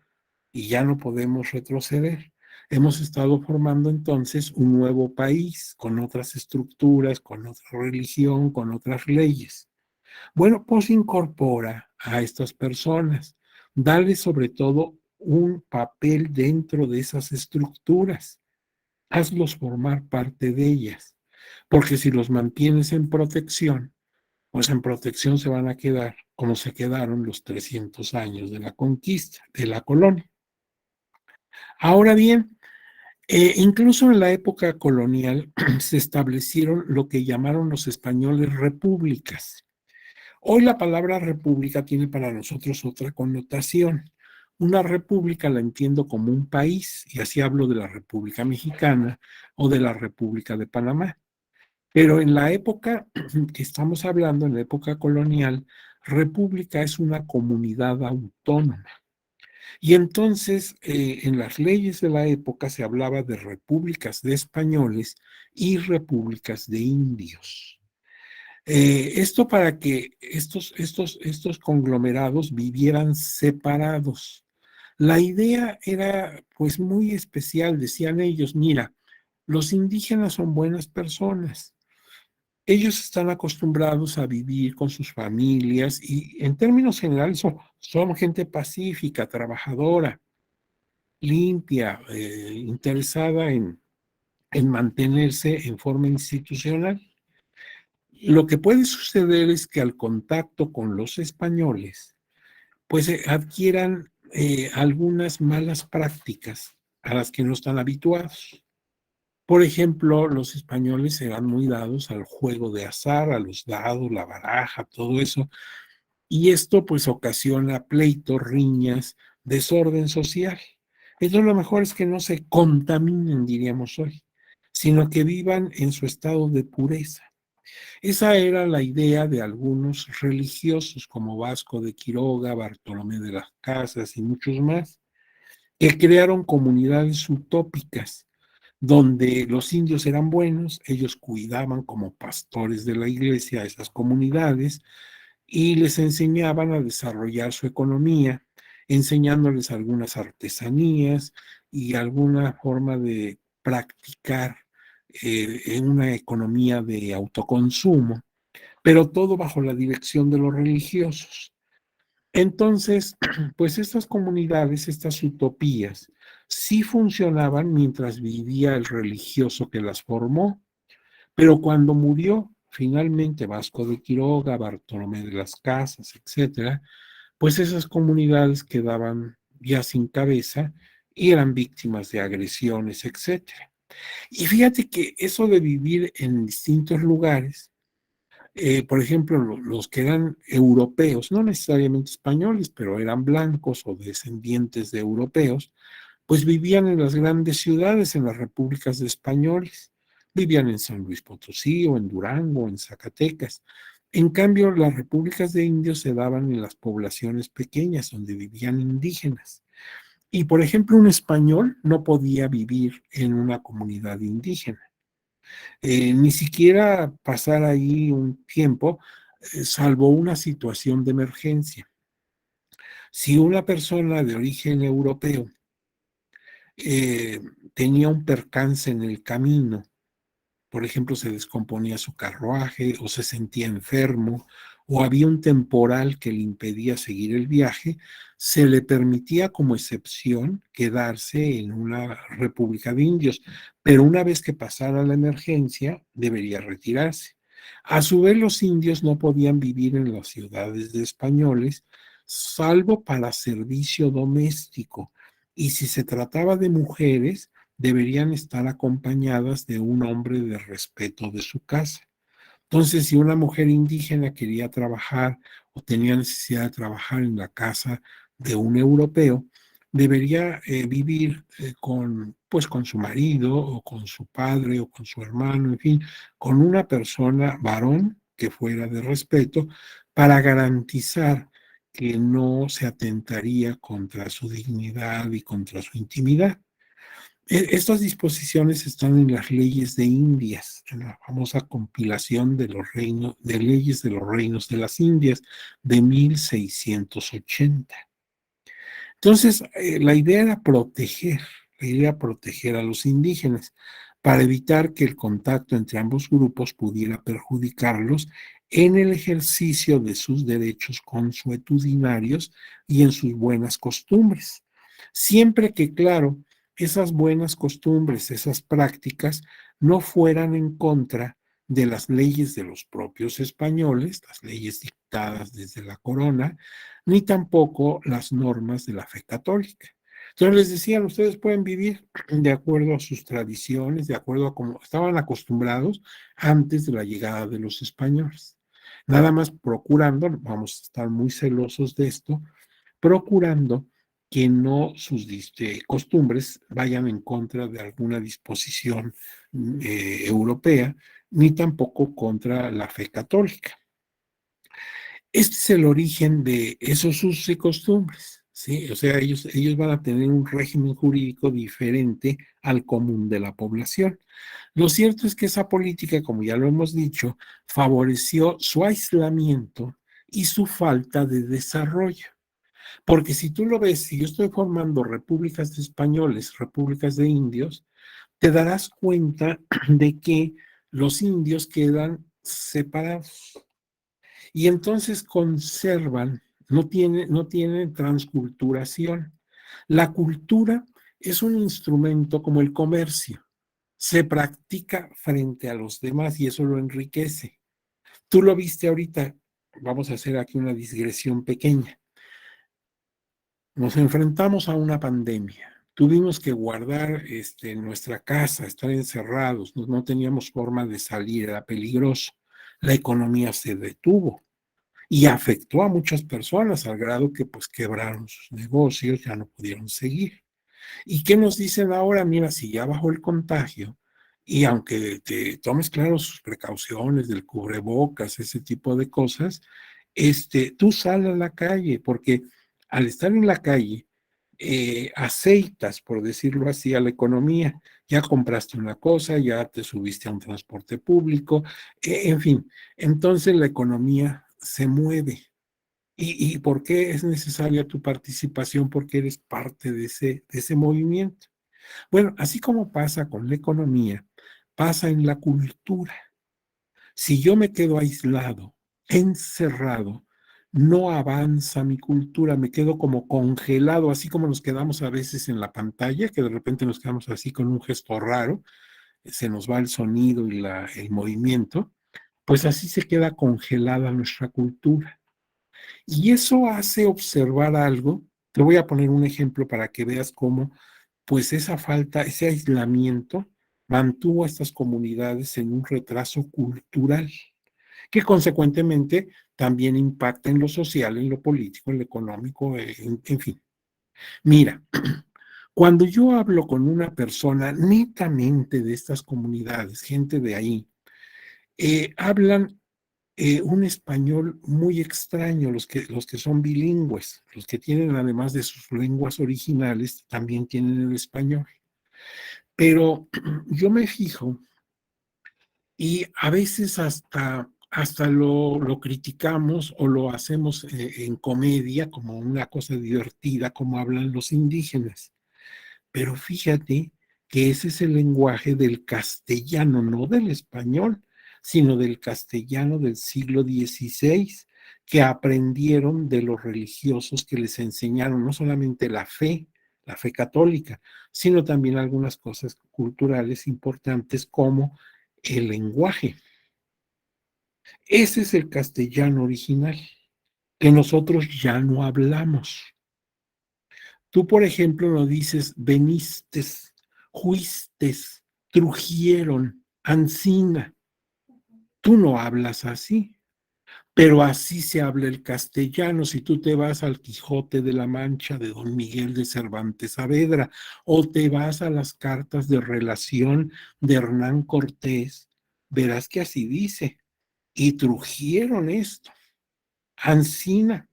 y ya no podemos retroceder. Hemos estado formando entonces un nuevo país con otras estructuras, con otra religión, con otras leyes. Bueno, pues incorpora a estas personas, dale sobre todo un papel dentro de esas estructuras, hazlos formar parte de ellas, porque si los mantienes en protección, pues en protección se van a quedar como se quedaron los 300 años de la conquista, de la colonia. Ahora bien, incluso en la época colonial se establecieron lo que llamaron los españoles repúblicas. Hoy la palabra república tiene para nosotros otra connotación. Una república la entiendo como un país, y así hablo de la República Mexicana o de la República de Panamá. Pero en la época que estamos hablando, en la época colonial, república es una comunidad autónoma. Y entonces, en las leyes de la época se hablaba de repúblicas de españoles y repúblicas de indios. Esto para que estos conglomerados vivieran separados. La idea era pues muy especial, decían ellos, mira, los indígenas son buenas personas, ellos están acostumbrados a vivir con sus familias y en términos generales son gente pacífica, trabajadora, limpia, interesada en mantenerse en forma institucional. Lo que puede suceder es que al contacto con los españoles, pues adquieran algunas malas prácticas a las que no están habituados. Por ejemplo, los españoles eran muy dados al juego de azar, a los dados, la baraja, todo eso, y esto pues ocasiona pleitos, riñas, desorden social. Entonces lo mejor es que no se contaminen, diríamos hoy, sino que vivan en su estado de pureza. Esa era la idea de algunos religiosos como Vasco de Quiroga, Bartolomé de las Casas y muchos más, que crearon comunidades utópicas donde los indios eran buenos, ellos cuidaban como pastores de la iglesia a esas comunidades y les enseñaban a desarrollar su economía, enseñándoles algunas artesanías y alguna forma de practicar en una economía de autoconsumo, pero todo bajo la dirección de los religiosos. Entonces, pues estas comunidades, estas utopías, sí funcionaban mientras vivía el religioso que las formó, pero cuando murió finalmente Vasco de Quiroga, Bartolomé de las Casas, etcétera, pues esas comunidades quedaban ya sin cabeza y eran víctimas de agresiones, etcétera. Y fíjate que eso de vivir en distintos lugares, por ejemplo, los que eran europeos, no necesariamente españoles, pero eran blancos o descendientes de europeos, pues vivían en las grandes ciudades, en las repúblicas de españoles. Vivían en San Luis Potosí o en Durango o en Zacatecas. En cambio, las repúblicas de indios se daban en las poblaciones pequeñas donde vivían indígenas. Y, por ejemplo, un español no podía vivir en una comunidad indígena, ni siquiera pasar ahí un tiempo, salvo una situación de emergencia. Si una persona de origen europeo eh, tenía un percance en el camino, por ejemplo, se descomponía su carruaje o se sentía enfermo o había un temporal que le impedía seguir el viaje, se le permitía como excepción quedarse en una república de indios, pero una vez que pasara la emergencia debería retirarse. A su vez, los indios no podían vivir en las ciudades de españoles, salvo para servicio doméstico. Y si se trataba de mujeres, deberían estar acompañadas de un hombre de respeto de su casa. Entonces, si una mujer indígena quería trabajar o tenía necesidad de trabajar en la casa de un europeo, debería vivir pues, con su marido o con su padre o con su hermano, en fin, con una persona varón que fuera de respeto para garantizar que no se atentaría contra su dignidad y contra su intimidad. Estas disposiciones están en las leyes de Indias, en la famosa compilación de los reinos, de leyes de los reinos de las Indias de 1680. Entonces, la idea era proteger a los indígenas para evitar que el contacto entre ambos grupos pudiera perjudicarlos en el ejercicio de sus derechos consuetudinarios y en sus buenas costumbres. Siempre que, claro, esas buenas costumbres, esas prácticas, no fueran en contra de las leyes de los propios españoles, las leyes dictadas desde la corona, ni tampoco las normas de la fe católica. Entonces les decían, ustedes pueden vivir de acuerdo a sus tradiciones, de acuerdo a cómo estaban acostumbrados antes de la llegada de los españoles. Nada más procurando, vamos a estar muy celosos de esto, procurando que no sus costumbres vayan en contra de alguna disposición europea, ni tampoco contra la fe católica. Este es el origen de esos usos y costumbres, ¿sí? O sea, ellos van a tener un régimen jurídico diferente al común de la población. Lo cierto es que esa política, como ya lo hemos dicho, favoreció su aislamiento y su falta de desarrollo. Porque si tú lo ves, si yo estoy formando repúblicas de españoles, repúblicas de indios, te darás cuenta de que los indios quedan separados. Y entonces conservan, no tienen transculturación. La cultura es un instrumento como el comercio. Se practica frente a los demás y eso lo enriquece. Tú lo viste ahorita, vamos a hacer aquí una digresión pequeña. Nos enfrentamos a una pandemia. Tuvimos que guardar nuestra casa, estar encerrados, no teníamos forma de salir, era peligroso. La economía se detuvo y afectó a muchas personas al grado que pues quebraron sus negocios, ya no pudieron seguir. ¿Y qué nos dicen ahora? Mira, si ya bajó el contagio y aunque te tomes claro sus precauciones del cubrebocas, ese tipo de cosas, tú sal a la calle porque al estar en la calle aceitas, por decirlo así, a la economía. Ya compraste una cosa, ya te subiste a un transporte público, en fin. Entonces la economía se mueve. ¿Y por qué es necesaria tu participación? Porque eres parte de ese movimiento. Bueno, así como pasa con la economía, pasa en la cultura. Si yo me quedo aislado, encerrado, no avanza mi cultura, me quedo como congelado, así como nos quedamos a veces en la pantalla, que de repente nos quedamos así con un gesto raro, se nos va el sonido y el movimiento, pues así se queda congelada nuestra cultura. Y eso hace observar algo. Te voy a poner un ejemplo para que veas cómo, pues esa falta, ese aislamiento mantuvo a estas comunidades en un retraso cultural, que consecuentemente también impacta en lo social, en lo político, en lo económico, en fin. Mira, cuando yo hablo con una persona netamente de estas comunidades, gente de ahí, hablan un español muy extraño, los que son bilingües, los que tienen además de sus lenguas originales, también tienen el español. Pero yo me fijo y a veces hasta lo criticamos o lo hacemos en comedia como una cosa divertida, como hablan los indígenas. Pero fíjate que ese es el lenguaje del castellano, no del español, sino del castellano del siglo XVI, que aprendieron de los religiosos que les enseñaron no solamente la fe católica, sino también algunas cosas culturales importantes como el lenguaje. Ese es el castellano original, que nosotros ya no hablamos. Tú, por ejemplo, no dices venistes, juistes, trujieron, ansina. Tú no hablas así, pero así se habla el castellano. Si tú te vas al Quijote de la Mancha de Don Miguel de Cervantes Saavedra o te vas a las cartas de relación de Hernán Cortés, verás que así dice. Y trujieron esto, ansina.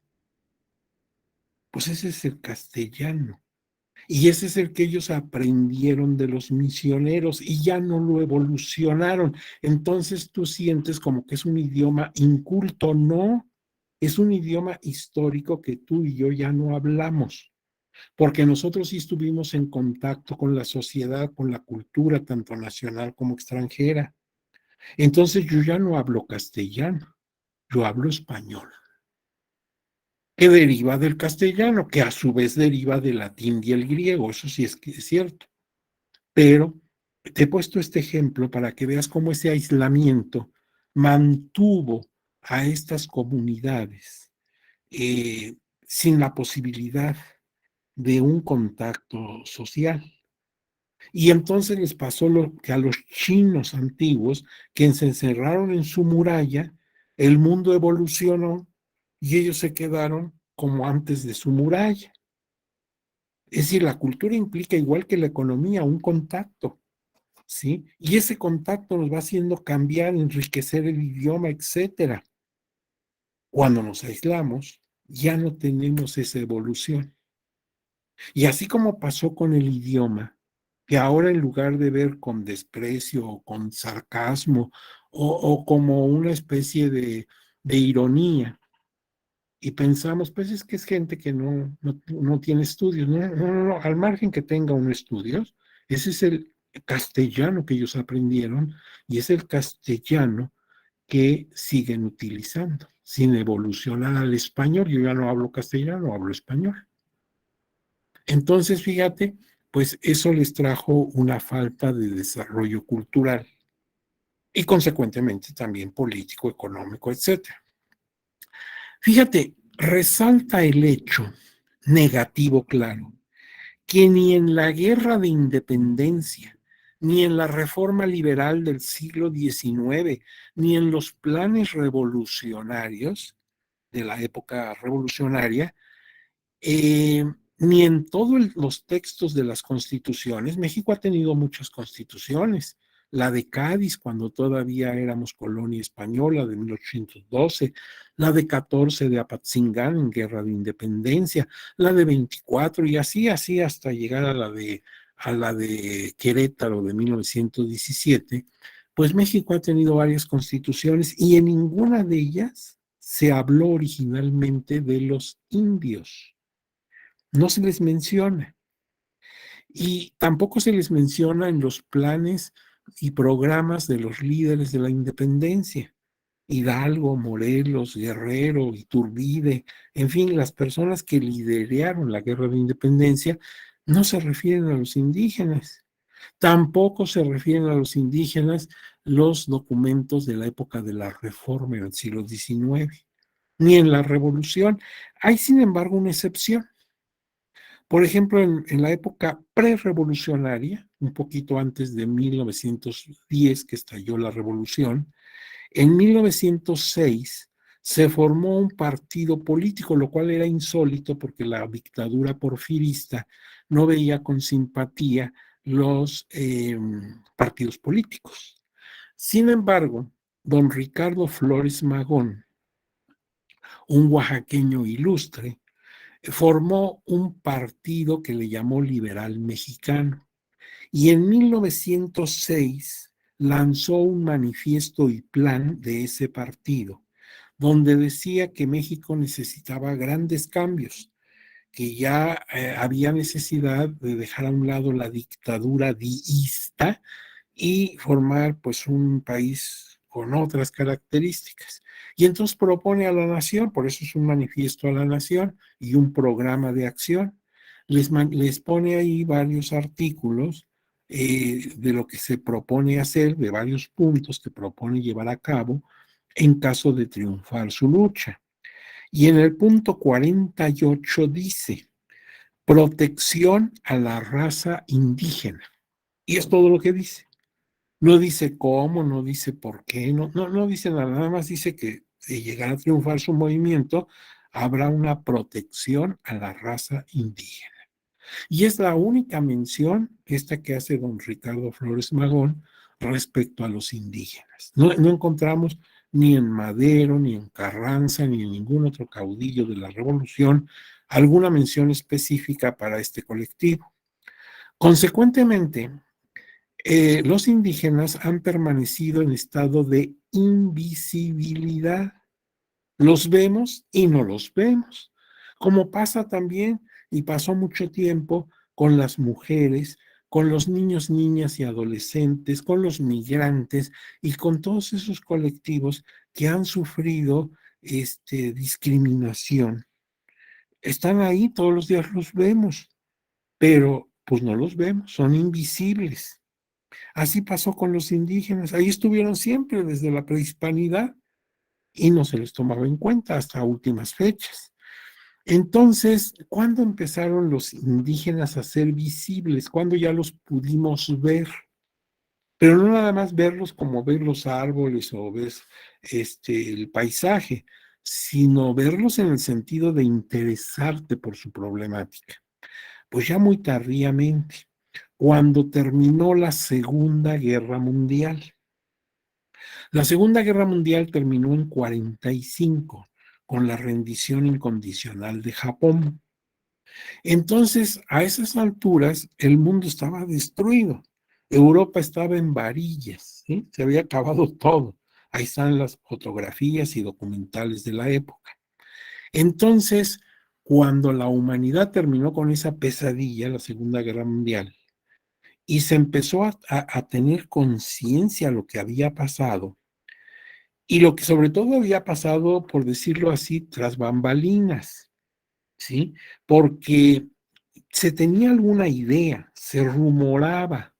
Pues ese es el castellano. Y ese es el que ellos aprendieron de los misioneros y ya no lo evolucionaron. Entonces tú sientes como que es un idioma inculto. No, es un idioma histórico que tú y yo ya no hablamos, porque nosotros sí estuvimos en contacto con la sociedad, con la cultura, tanto nacional como extranjera. Entonces yo ya no hablo castellano, yo hablo español, que deriva del castellano, que a su vez deriva del latín y el griego. Eso sí es que es cierto. Pero te he puesto este ejemplo para que veas cómo ese aislamiento mantuvo a estas comunidades sin la posibilidad de un contacto social. Y entonces les pasó lo que a los chinos antiguos, que se encerraron en su muralla, el mundo evolucionó y ellos se quedaron como antes de su muralla. Es decir, la cultura implica, igual que la economía, un contacto. ¿Sí? Y ese contacto nos va haciendo cambiar, enriquecer el idioma, etcétera. Cuando nos aislamos, ya no tenemos esa evolución. Y así como pasó con el idioma, que ahora en lugar de ver con desprecio o con sarcasmo o como una especie de ironía, y pensamos, pues es que es gente que no tiene estudios. No, al margen que tenga un estudios, ese es el castellano que ellos aprendieron y es el castellano que siguen utilizando, sin evolucionar al español. Yo ya no hablo castellano, hablo español. Entonces, fíjate, pues eso les trajo una falta de desarrollo cultural y consecuentemente también político, económico, etcétera. Fíjate, resalta el hecho negativo, claro, que ni en la guerra de independencia, ni en la reforma liberal del siglo XIX, ni en los planes revolucionarios de la época revolucionaria, eh, ni en todos los textos de las constituciones. México ha tenido muchas constituciones. La de Cádiz, cuando todavía éramos colonia española, de 1812, la de 14 de Apatzingán en Guerra de Independencia, la de 24 y así hasta llegar a la de Querétaro de 1917. Pues México ha tenido varias constituciones y en ninguna de ellas se habló originalmente de los indios. No se les menciona. Y tampoco se les menciona en los planes y programas de los líderes de la independencia. Hidalgo, Morelos, Guerrero, Iturbide, en fin, las personas que lideraron la guerra de independencia no se refieren a los indígenas. Tampoco se refieren a los indígenas los documentos de la época de la Reforma en el siglo XIX, ni en la Revolución. Hay, sin embargo, una excepción. Por ejemplo, en la época prerevolucionaria, un poquito antes de 1910, que estalló la revolución, en 1906 se formó un partido político, lo cual era insólito porque la dictadura porfirista no veía con simpatía los partidos políticos. Sin embargo, don Ricardo Flores Magón, un oaxaqueño ilustre, formó un partido que le llamó Liberal Mexicano y en 1906 lanzó un manifiesto y plan de ese partido, donde decía que México necesitaba grandes cambios, que ya había necesidad de dejar a un lado la dictadura diista y formar pues un país con otras características. Y entonces propone a la nación, por eso es un manifiesto a la nación y un programa de acción. Les pone ahí varios artículos de lo que se propone hacer, de varios puntos que propone llevar a cabo en caso de triunfar su lucha. Y en el punto 48 dice, protección a la raza indígena. Y es todo lo que dice. No dice cómo, no dice por qué, no dice nada, nada más dice que de llegar a triunfar su movimiento, habrá una protección a la raza indígena. Y es la única mención esta que hace don Ricardo Flores Magón respecto a los indígenas. No encontramos ni en Madero, ni en Carranza, ni en ningún otro caudillo de la revolución alguna mención específica para este colectivo. Consecuentemente, los indígenas han permanecido en estado de invisibilidad. Los vemos y no los vemos, como pasa también y pasó mucho tiempo con las mujeres, con los niños, niñas y adolescentes, con los migrantes y con todos esos colectivos que han sufrido discriminación. Están ahí, todos los días los vemos, pero pues no los vemos, son invisibles. Así pasó con los indígenas, ahí estuvieron siempre desde la prehispanidad y no se les tomaba en cuenta hasta últimas fechas. Entonces, ¿cuándo empezaron los indígenas a ser visibles? ¿Cuándo ya los pudimos ver? Pero no nada más verlos como ver los árboles o ver el paisaje, sino verlos en el sentido de interesarte por su problemática. Pues ya muy tardíamente, cuando terminó la Segunda Guerra Mundial. La Segunda Guerra Mundial terminó en 45 con la rendición incondicional de Japón. Entonces, a esas alturas, el mundo estaba destruido. Europa estaba en varillas, ¿sí? Se había acabado todo. Ahí están las fotografías y documentales de la época. Entonces, cuando la humanidad terminó con esa pesadilla, la Segunda Guerra Mundial, y se empezó a tener conciencia de lo que había pasado, Y lo que sobre todo había pasado, por decirlo así, tras bambalinas, ¿sí? Porque se tenía alguna idea, se rumoraba,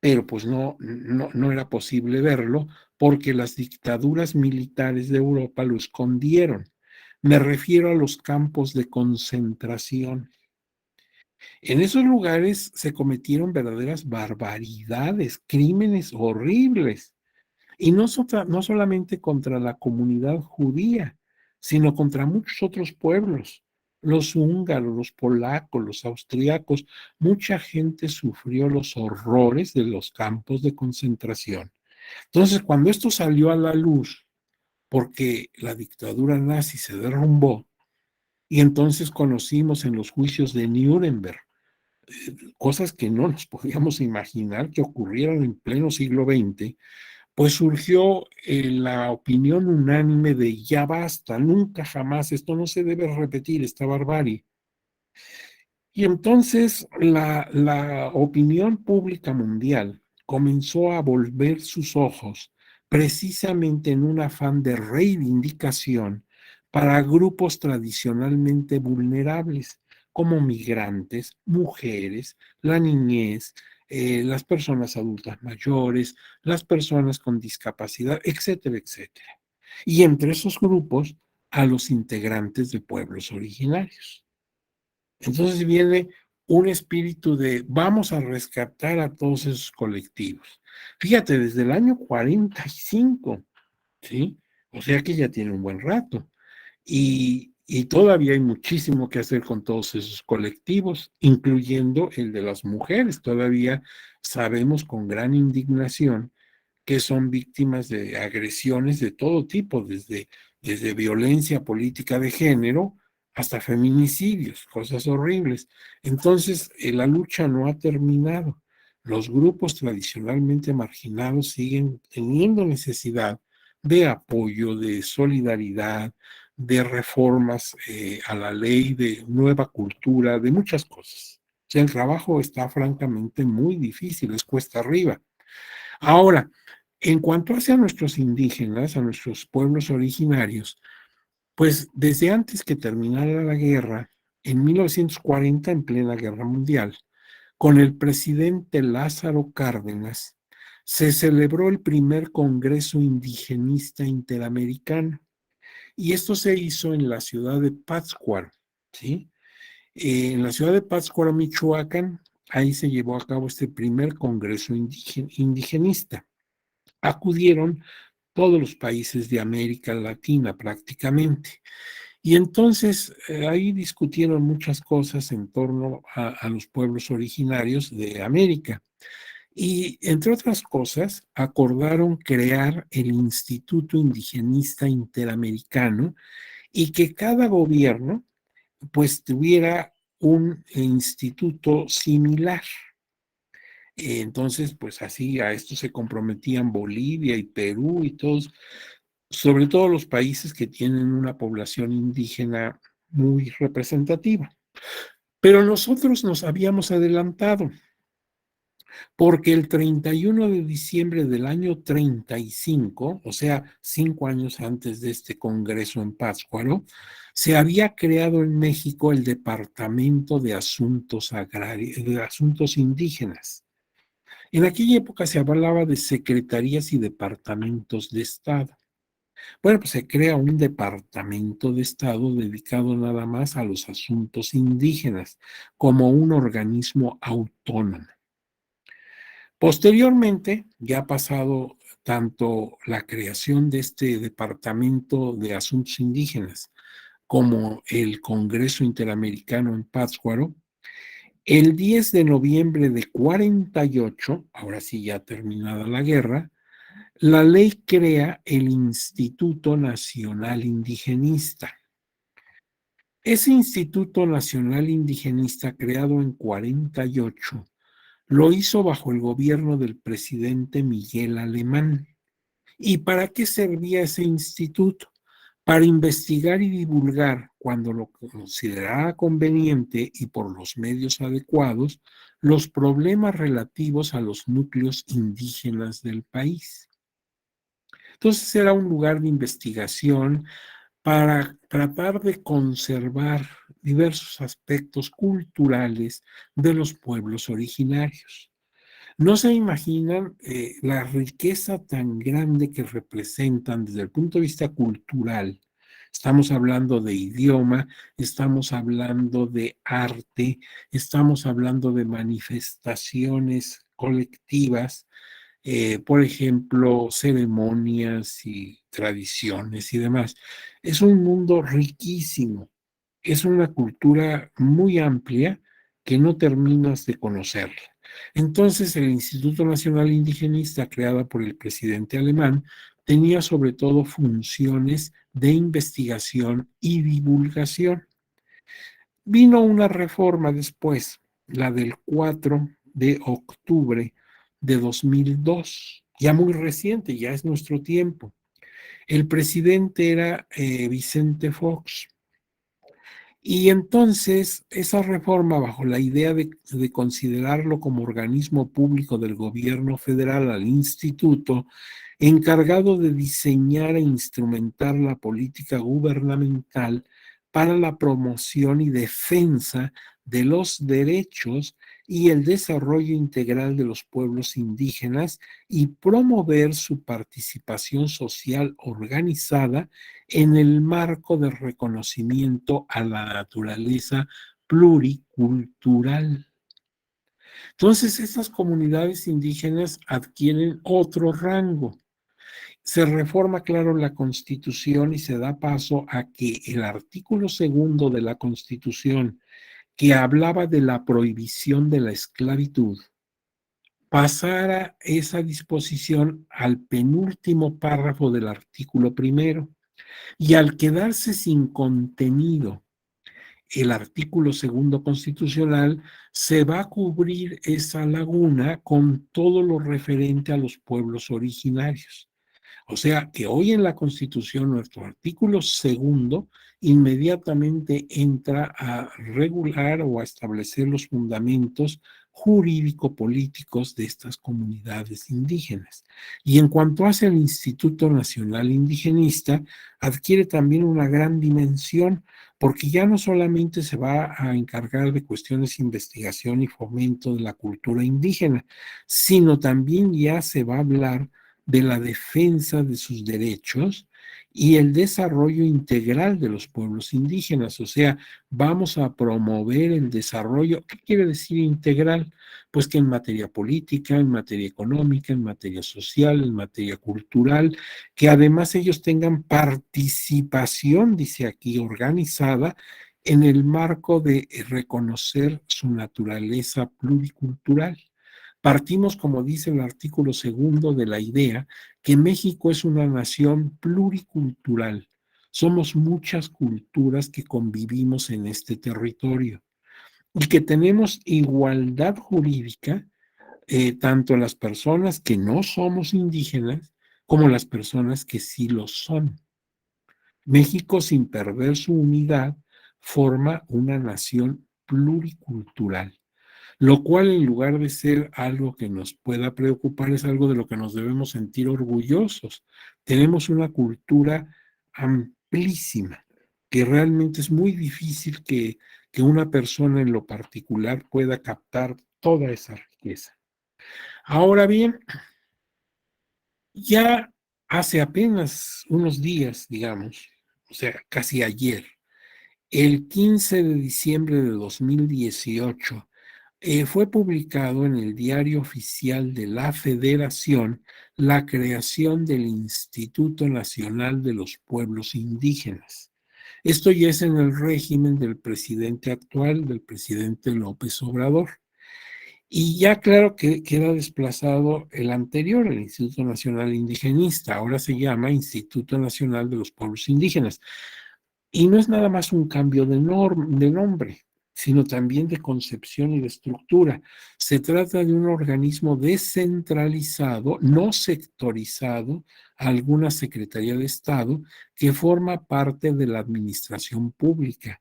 pero pues no era posible verlo porque las dictaduras militares de Europa lo escondieron. Me refiero a los campos de concentración. En esos lugares se cometieron verdaderas barbaridades, crímenes horribles, y no solamente contra la comunidad judía, sino contra muchos otros pueblos, los húngaros, los polacos, los austriacos. Mucha gente sufrió los horrores de los campos de concentración. Entonces, cuando esto salió a la luz, porque la dictadura nazi se derrumbó, y entonces conocimos en los juicios de Nuremberg cosas que no nos podíamos imaginar que ocurrieran en pleno siglo XX, pues surgió la opinión unánime de ya basta, nunca jamás, esto no se debe repetir, esta barbarie. Y entonces la opinión pública mundial comenzó a volver sus ojos precisamente en un afán de reivindicación para grupos tradicionalmente vulnerables, como migrantes, mujeres, la niñez, las personas adultas mayores, las personas con discapacidad, etcétera, etcétera. Y entre esos grupos, a los integrantes de pueblos originarios. Entonces viene un espíritu de vamos a rescatar a todos esos colectivos. Fíjate, desde el año 45, ¿sí? O sea que ya tiene un buen rato. Y todavía hay muchísimo que hacer con todos esos colectivos, incluyendo el de las mujeres. Todavía sabemos con gran indignación que son víctimas de agresiones de todo tipo, desde violencia política de género hasta feminicidios, cosas horribles. Entonces, la lucha no ha terminado. Los grupos tradicionalmente marginados siguen teniendo necesidad de apoyo, de solidaridad, de reformas a la ley, de nueva cultura, de muchas cosas. O sea, el trabajo está francamente muy difícil, es cuesta arriba. Ahora, en cuanto hace a nuestros indígenas, a nuestros pueblos originarios, pues desde antes que terminara la guerra, en 1940, en plena guerra mundial, con el presidente Lázaro Cárdenas, se celebró el primer Congreso Indigenista Interamericano. Y esto se hizo en la ciudad de Pátzcuaro, ¿sí? En la ciudad de Pátzcuaro, Michoacán, ahí se llevó a cabo este primer Congreso Indigenista. Acudieron todos los países de América Latina prácticamente. Y entonces ahí discutieron muchas cosas en torno a los pueblos originarios de América. Y entre otras cosas, acordaron crear el Instituto Indigenista Interamericano y que cada gobierno pues tuviera un instituto similar. Entonces, pues así a esto se comprometían Bolivia y Perú y todos, sobre todo los países que tienen una población indígena muy representativa. Pero nosotros nos habíamos adelantado, porque el 31 de diciembre del año 35, o sea, 5 años antes de este congreso en Pátzcuaro, se había creado en México el Departamento de Asuntos Agrarios, de Asuntos Indígenas. En aquella época se hablaba de secretarías y departamentos de Estado. Bueno, pues se crea un departamento de Estado dedicado nada más a los asuntos indígenas, como un organismo autónomo. Posteriormente, ya ha pasado tanto la creación de este Departamento de Asuntos Indígenas como el Congreso Interamericano en Pátzcuaro, el 10 de noviembre de 48, ahora sí ya terminada la guerra, la ley crea el Instituto Nacional Indigenista. Ese Instituto Nacional Indigenista, creado en 48, lo hizo bajo el gobierno del presidente Miguel Alemán. ¿Y para qué servía ese instituto? Para investigar y divulgar, cuando lo considerara conveniente y por los medios adecuados, los problemas relativos a los núcleos indígenas del país. Entonces era un lugar de investigación para tratar de conservar diversos aspectos culturales de los pueblos originarios. No se imaginan la riqueza tan grande que representan desde el punto de vista cultural. Estamos hablando de idioma, estamos hablando de arte, estamos hablando de manifestaciones colectivas, por ejemplo, ceremonias y tradiciones y demás. Es un mundo riquísimo, es una cultura muy amplia que no terminas de conocerla. Entonces, el Instituto Nacional Indigenista, creado por el presidente alemán, tenía sobre todo funciones de investigación y divulgación. Vino una reforma después, la del 4 de octubre de 2002, ya muy reciente, ya es nuestro tiempo. El presidente era Vicente Fox. Y entonces esa reforma, bajo la idea de considerarlo como organismo público del gobierno federal al instituto, encargado de diseñar e instrumentar la política gubernamental para la promoción y defensa de los derechos y el desarrollo integral de los pueblos indígenas y promover su participación social organizada en el marco de reconocimiento a la naturaleza pluricultural. Entonces, estas comunidades indígenas adquieren otro rango. Se reforma, claro, la Constitución y se da paso a que el artículo segundo de la Constitución, que hablaba de la prohibición de la esclavitud, pasara esa disposición al penúltimo párrafo del artículo primero. Y al quedarse sin contenido el artículo segundo constitucional, se va a cubrir esa laguna con todo lo referente a los pueblos originarios. O sea que hoy en la Constitución nuestro artículo segundo inmediatamente entra a regular o a establecer los fundamentos jurídico-políticos de estas comunidades indígenas. Y en cuanto hace el Instituto Nacional Indigenista, adquiere también una gran dimensión, porque ya no solamente se va a encargar de cuestiones de investigación y fomento de la cultura indígena, sino también ya se va a hablar de la defensa de sus derechos y el desarrollo integral de los pueblos indígenas. O sea, vamos a promover el desarrollo. ¿Qué quiere decir integral? Pues que en materia política, en materia económica, en materia social, en materia cultural, que además ellos tengan participación, dice aquí, organizada en el marco de reconocer su naturaleza pluricultural. Partimos, como dice el artículo segundo, de la idea que México es una nación pluricultural. Somos muchas culturas que convivimos en este territorio y que tenemos igualdad jurídica, tanto las personas que no somos indígenas como las personas que sí lo son. México, sin perder su unidad, forma una nación pluricultural, lo cual en lugar de ser algo que nos pueda preocupar, es algo de lo que nos debemos sentir orgullosos. Tenemos una cultura amplísima, que realmente es muy difícil que una persona en lo particular pueda captar toda esa riqueza. Ahora bien, ya hace apenas unos días, digamos, o sea, casi ayer, el 15 de diciembre de 2018, fue publicado en el Diario Oficial de la Federación la creación del Instituto Nacional de los Pueblos Indígenas. Esto ya es en el régimen del presidente actual, del presidente López Obrador. Y ya claro que queda desplazado el anterior, el Instituto Nacional Indigenista, ahora se llama Instituto Nacional de los Pueblos Indígenas. Y no es nada más un cambio de nombre, sino también de concepción y de estructura. Se trata de un organismo descentralizado, no sectorizado, a alguna Secretaría de Estado, que forma parte de la administración pública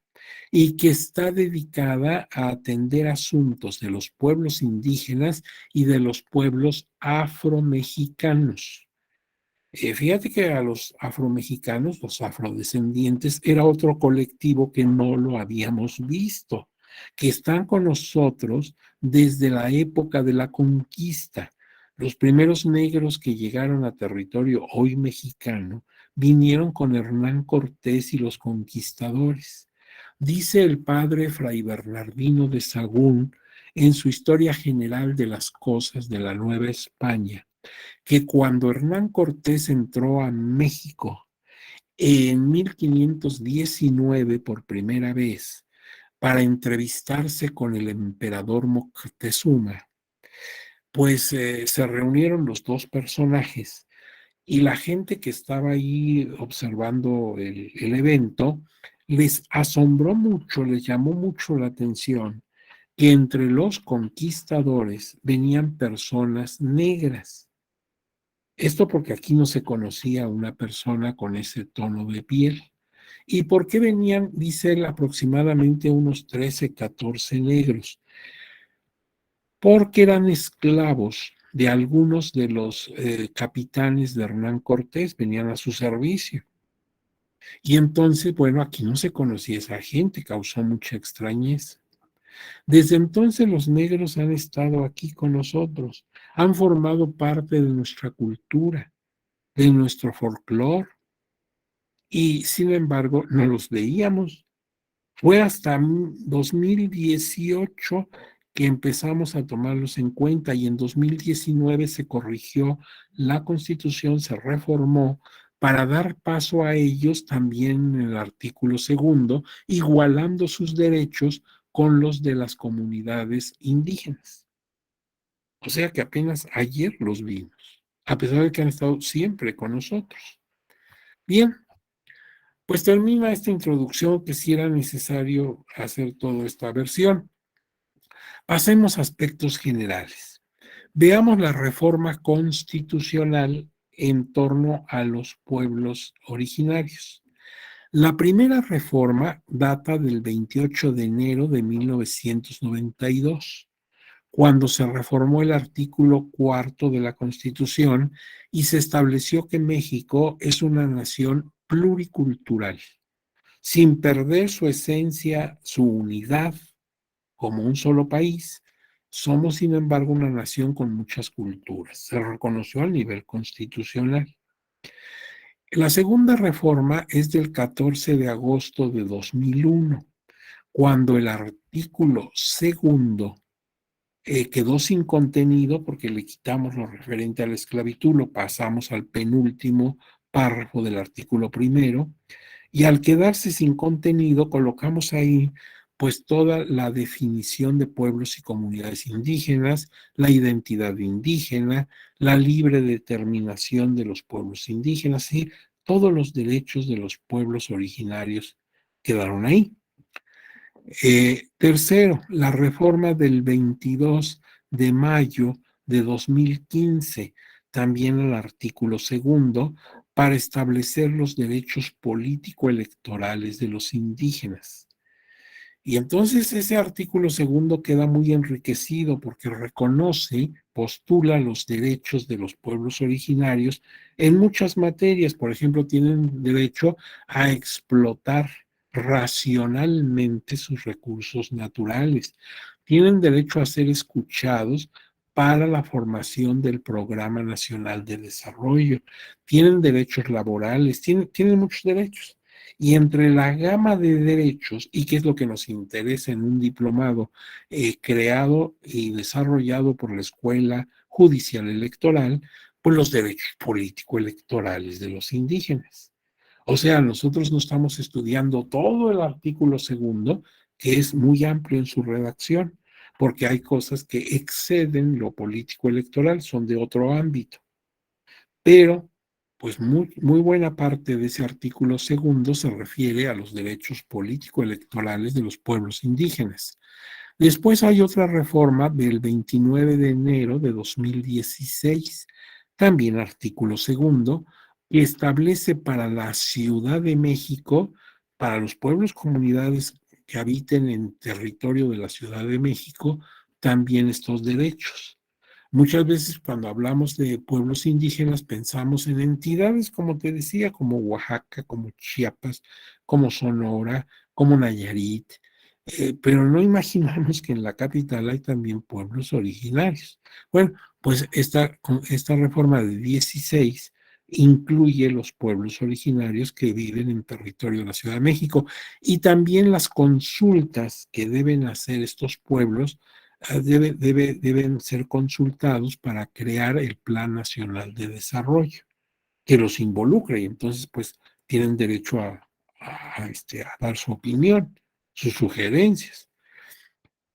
y que está dedicada a atender asuntos de los pueblos indígenas y de los pueblos afromexicanos. Fíjate que a los afromexicanos, los afrodescendientes, era otro colectivo que no lo habíamos visto, que están con nosotros desde la época de la conquista. Los primeros negros que llegaron a territorio hoy mexicano vinieron con Hernán Cortés y los conquistadores. Dice el padre Fray Bernardino de Sahagún en su Historia General de las Cosas de la Nueva España que cuando Hernán Cortés entró a México en 1519 por primera vez para entrevistarse con el emperador Moctezuma, pues se reunieron los dos personajes y la gente que estaba ahí observando el evento les asombró mucho, les llamó mucho la atención que entre los conquistadores venían personas negras. Esto porque aquí no se conocía una persona con ese tono de piel. ¿Y por qué venían, dice él, aproximadamente unos 13, 14 negros? Porque eran esclavos de algunos de los capitanes de Hernán Cortés, venían a su servicio. Y entonces, bueno, aquí no se conocía esa gente, causó mucha extrañeza. Desde entonces los negros han estado aquí con nosotros, han formado parte de nuestra cultura, de nuestro folclore, y sin embargo no los veíamos. Fue hasta 2018 que empezamos a tomarlos en cuenta y en 2019 se corrigió la Constitución, se reformó para dar paso a ellos también en el artículo segundo, igualando sus derechos con los de las comunidades indígenas. O sea que apenas ayer los vimos, a pesar de que han estado siempre con nosotros. Bien, pues termina esta introducción que sí era necesario hacer toda esta versión. Pasemos a aspectos generales. Veamos la reforma constitucional en torno a los pueblos originarios. La primera reforma data del 28 de enero de 1992, cuando se reformó el artículo cuarto de la Constitución y se estableció que México es una nación pluricultural sin perder su esencia, su unidad como un solo país. Somos, sin embargo, una nación con muchas culturas. Se reconoció a nivel constitucional. La segunda reforma es del 14 de agosto de 2001, cuando el artículo segundo quedó sin contenido porque le quitamos lo referente a la esclavitud, lo pasamos al penúltimo párrafo del artículo primero, y al quedarse sin contenido, colocamos ahí pues toda la definición de pueblos y comunidades indígenas, la identidad indígena, la libre determinación de los pueblos indígenas y todos los derechos de los pueblos originarios quedaron ahí. Tercero, la reforma del 22 de mayo de 2015, también el artículo segundo, para establecer los derechos político-electorales de los indígenas. Y entonces ese artículo segundo queda muy enriquecido porque reconoce, postula los derechos de los pueblos originarios en muchas materias. Por ejemplo, tienen derecho a explotar racionalmente sus recursos naturales. Tienen derecho a ser escuchados para la formación del Programa Nacional de Desarrollo. Tienen derechos laborales, tienen muchos derechos. Y entre la gama de derechos, y qué es lo que nos interesa en un diplomado creado y desarrollado por la Escuela Judicial Electoral, pues los derechos político-electorales de los indígenas. O sea, nosotros no estamos estudiando todo el artículo segundo, que es muy amplio en su redacción, porque hay cosas que exceden lo político-electoral, son de otro ámbito. Pero, pues muy buena parte de ese artículo segundo se refiere a los derechos político-electorales de los pueblos indígenas. Después hay otra reforma del 29 de enero de 2016, también artículo segundo, que establece para la Ciudad de México, para los pueblos, comunidades que habiten en territorio de la Ciudad de México, también estos derechos. Muchas veces cuando hablamos de pueblos indígenas pensamos en entidades, como te decía, como Oaxaca, como Chiapas, como Sonora, como Nayarit, pero no imaginamos que en la capital hay también pueblos originarios. Bueno, pues esta reforma de 16 incluye los pueblos originarios que viven en territorio de la Ciudad de México y también las consultas que deben hacer estos pueblos deben ser consultados para crear el Plan Nacional de Desarrollo, que los involucre y entonces pues tienen derecho a dar su opinión, sus sugerencias.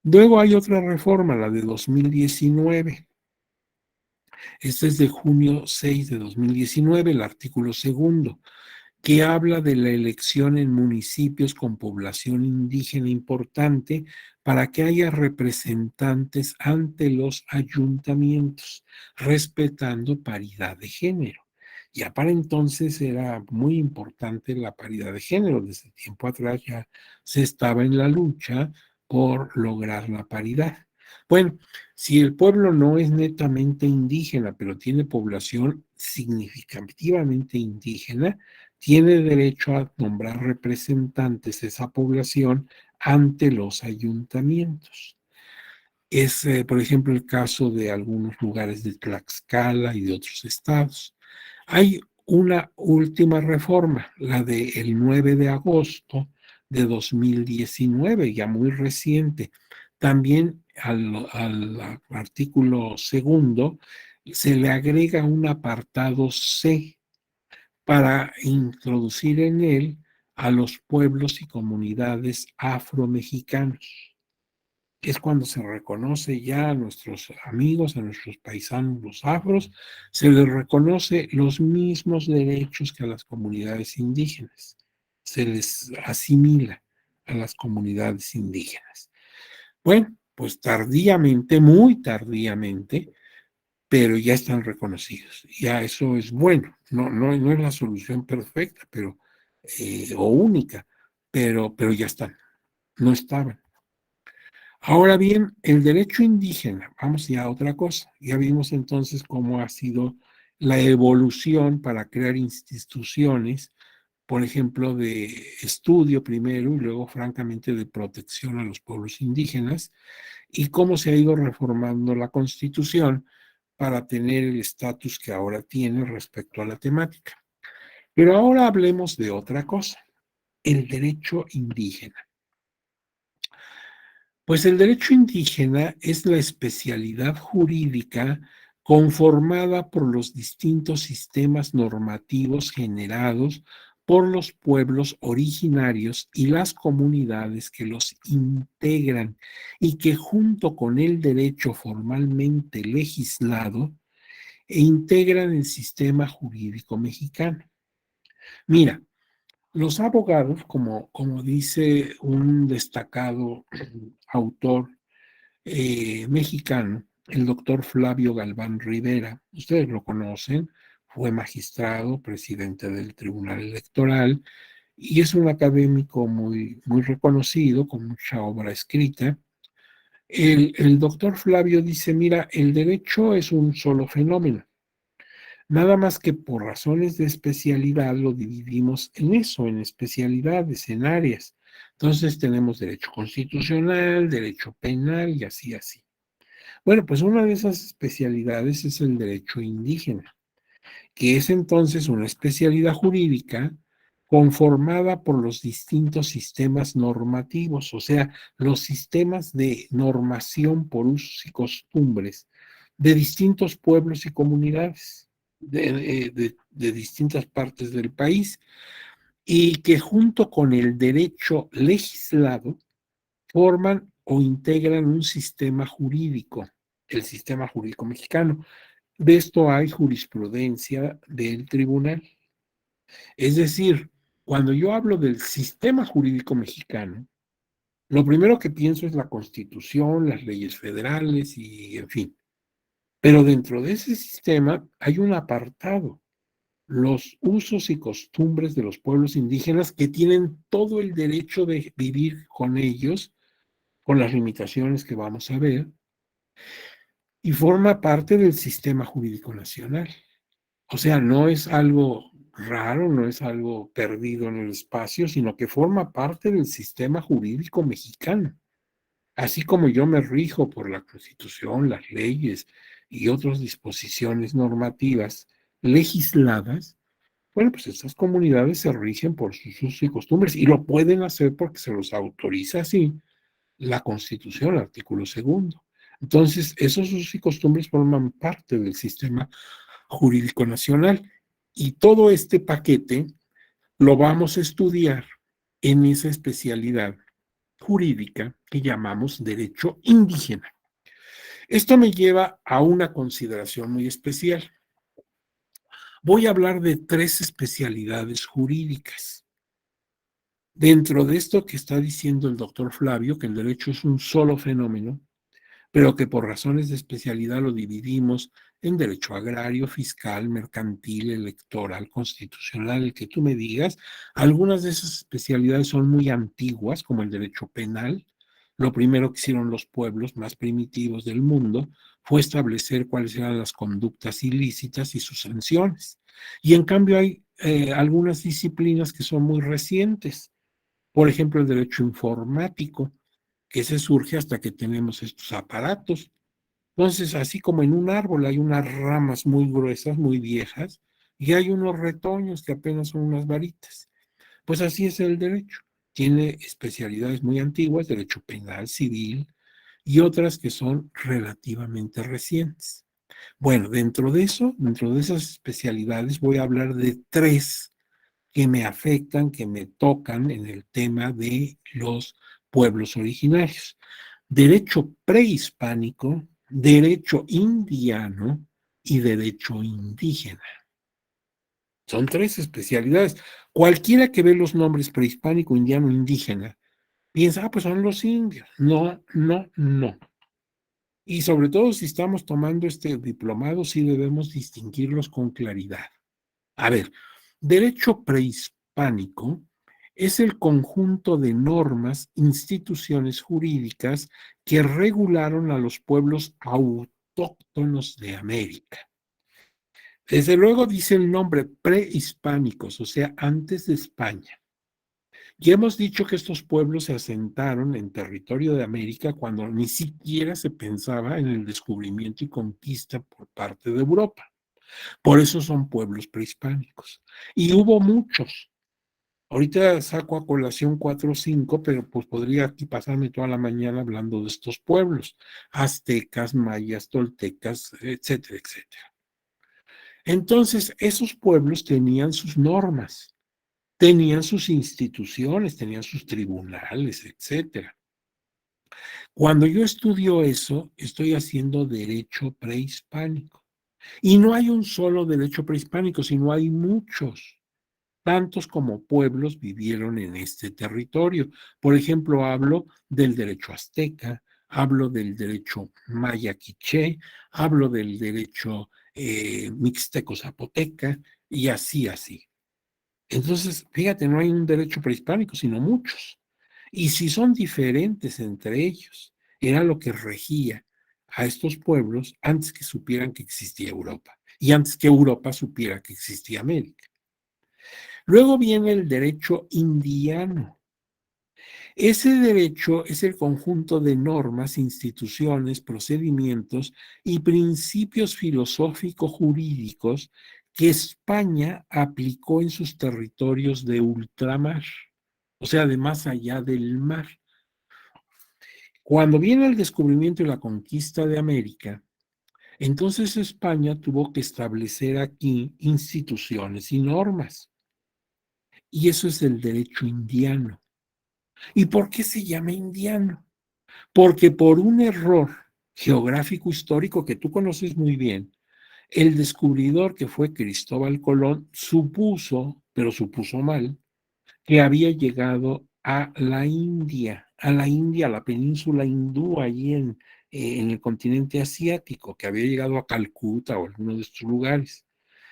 Luego hay otra reforma, la de 2019. Esta es de junio 6 de 2019, el artículo segundo, que habla de la elección en municipios con población indígena importante para que haya representantes ante los ayuntamientos, respetando paridad de género. Ya para entonces era muy importante la paridad de género. Desde tiempo atrás ya se estaba en la lucha por lograr la paridad. Bueno, si el pueblo no es netamente indígena, pero tiene población significativamente indígena, tiene derecho a nombrar representantes de esa población ante los ayuntamientos. Es, por ejemplo, el caso de algunos lugares de Tlaxcala y de otros estados. Hay una última reforma, la del 9 de agosto de 2019, ya muy reciente. También al artículo segundo se le agrega un apartado C para introducir en él a los pueblos y comunidades afromexicanos. Es cuando se reconoce ya a nuestros amigos, a nuestros paisanos, los afros, se les reconoce los mismos derechos que a las comunidades indígenas. Se les asimila a las comunidades indígenas. Bueno, pues tardíamente, muy tardíamente, pero ya están reconocidos. Ya eso es bueno. No es la solución perfecta, pero, o única, pero ya están. No estaban. Ahora bien, el derecho indígena, vamos ya a otra cosa. Ya vimos entonces cómo ha sido la evolución para crear instituciones, por ejemplo, de estudio primero y luego, francamente, de protección a los pueblos indígenas, y cómo se ha ido reformando la Constitución para tener el estatus que ahora tiene respecto a la temática. Pero ahora hablemos de otra cosa, el derecho indígena. Pues el derecho indígena es la especialidad jurídica conformada por los distintos sistemas normativos generados por los pueblos originarios y las comunidades que los integran y que junto con el derecho formalmente legislado integran el sistema jurídico mexicano. Mira, los abogados, como dice un destacado autor mexicano, el doctor Flavio Galván Rivera, ustedes lo conocen, fue magistrado, presidente del Tribunal Electoral y es un académico muy reconocido, con mucha obra escrita. El doctor Flavio dice, mira, el derecho es un solo fenómeno, nada más que por razones de especialidad lo dividimos en eso, en especialidades, en áreas. Entonces tenemos derecho constitucional, derecho penal y así, así. Bueno, pues una de esas especialidades es el derecho indígena, que es entonces una especialidad jurídica conformada por los distintos sistemas normativos, o sea, los sistemas de normación por usos y costumbres de distintos pueblos y comunidades de distintas partes del país y que junto con el derecho legislado forman o integran un sistema jurídico, el sistema jurídico mexicano. De esto hay jurisprudencia del tribunal. Es decir, cuando yo hablo del sistema jurídico mexicano, lo primero que pienso es la Constitución, las leyes federales y en fin. Pero dentro de ese sistema hay un apartado, los usos y costumbres de los pueblos indígenas que tienen todo el derecho de vivir con ellos, con las limitaciones que vamos a ver, y forma parte del sistema jurídico nacional. O sea, no es algo raro, no es algo perdido en el espacio, sino que forma parte del sistema jurídico mexicano. Así como yo me rijo por la Constitución, las leyes y otras disposiciones normativas legisladas, bueno, pues estas comunidades se rigen por sus usos y costumbres y lo pueden hacer porque se los autoriza así la Constitución, artículo segundo. Entonces, esos usos y costumbres forman parte del sistema jurídico nacional y todo este paquete lo vamos a estudiar en esa especialidad jurídica que llamamos derecho indígena. Esto me lleva a una consideración muy especial. Voy a hablar de 3 especialidades jurídicas. Dentro de esto que está diciendo el doctor Flavio, que el derecho es un solo fenómeno, pero que por razones de especialidad lo dividimos en derecho agrario, fiscal, mercantil, electoral, constitucional, el que tú me digas. Algunas de esas especialidades son muy antiguas, como el derecho penal. Lo primero que hicieron los pueblos más primitivos del mundo fue establecer cuáles eran las conductas ilícitas y sus sanciones. Y en cambio hay algunas disciplinas que son muy recientes. Por ejemplo, el derecho informático, que se surge hasta que tenemos estos aparatos. Entonces, así como en un árbol hay unas ramas muy gruesas, muy viejas, y hay unos retoños que apenas son unas varitas. Pues así es el derecho. Tiene especialidades muy antiguas, derecho penal, civil, y otras que son relativamente recientes. Bueno, dentro de eso, dentro de esas especialidades, voy a hablar de 3 que me afectan, que me tocan en el tema de los pueblos originarios. Derecho prehispánico, derecho indiano y derecho indígena. Son 3 especialidades. Cualquiera que ve los nombres prehispánico, indiano, indígena, piensa, pues son los indios. No, no, no. Y sobre todo si estamos tomando este diplomado, sí debemos distinguirlos con claridad. A ver, derecho prehispánico es el conjunto de normas, instituciones jurídicas que regularon a los pueblos autóctonos de América. Desde luego dice el nombre prehispánicos, o sea, antes de España. Y hemos dicho que estos pueblos se asentaron en territorio de América cuando ni siquiera se pensaba en el descubrimiento y conquista por parte de Europa. Por eso son pueblos prehispánicos. Y hubo muchos. Ahorita saco a colación 4 o 5, pero pues podría aquí pasarme toda la mañana hablando de estos pueblos, aztecas, mayas, toltecas, etcétera, etcétera. Entonces, esos pueblos tenían sus normas, tenían sus instituciones, tenían sus tribunales, etcétera. Cuando yo estudio eso, estoy haciendo derecho prehispánico. Y no hay un solo derecho prehispánico, sino hay muchos. Tantos como pueblos vivieron en este territorio. Por ejemplo, hablo del derecho azteca, hablo del derecho maya quiché, hablo del derecho mixteco zapoteca y así, así. Entonces, fíjate, no hay un derecho prehispánico, sino muchos. Y si son diferentes entre ellos, era lo que regía a estos pueblos antes que supieran que existía Europa y antes que Europa supiera que existía América. Luego viene el derecho indiano. Ese derecho es el conjunto de normas, instituciones, procedimientos y principios filosóficos jurídicos que España aplicó en sus territorios de ultramar, o sea, de más allá del mar. Cuando viene el descubrimiento y la conquista de América, entonces España tuvo que establecer aquí instituciones y normas. Y eso es el derecho indiano. ¿Y por qué se llama indiano? Porque por un error geográfico histórico que tú conoces muy bien, el descubridor que fue Cristóbal Colón supuso, pero supuso mal, que había llegado a la India, a la península hindú, allí en el continente asiático, que había llegado a Calcuta o alguno de estos lugares.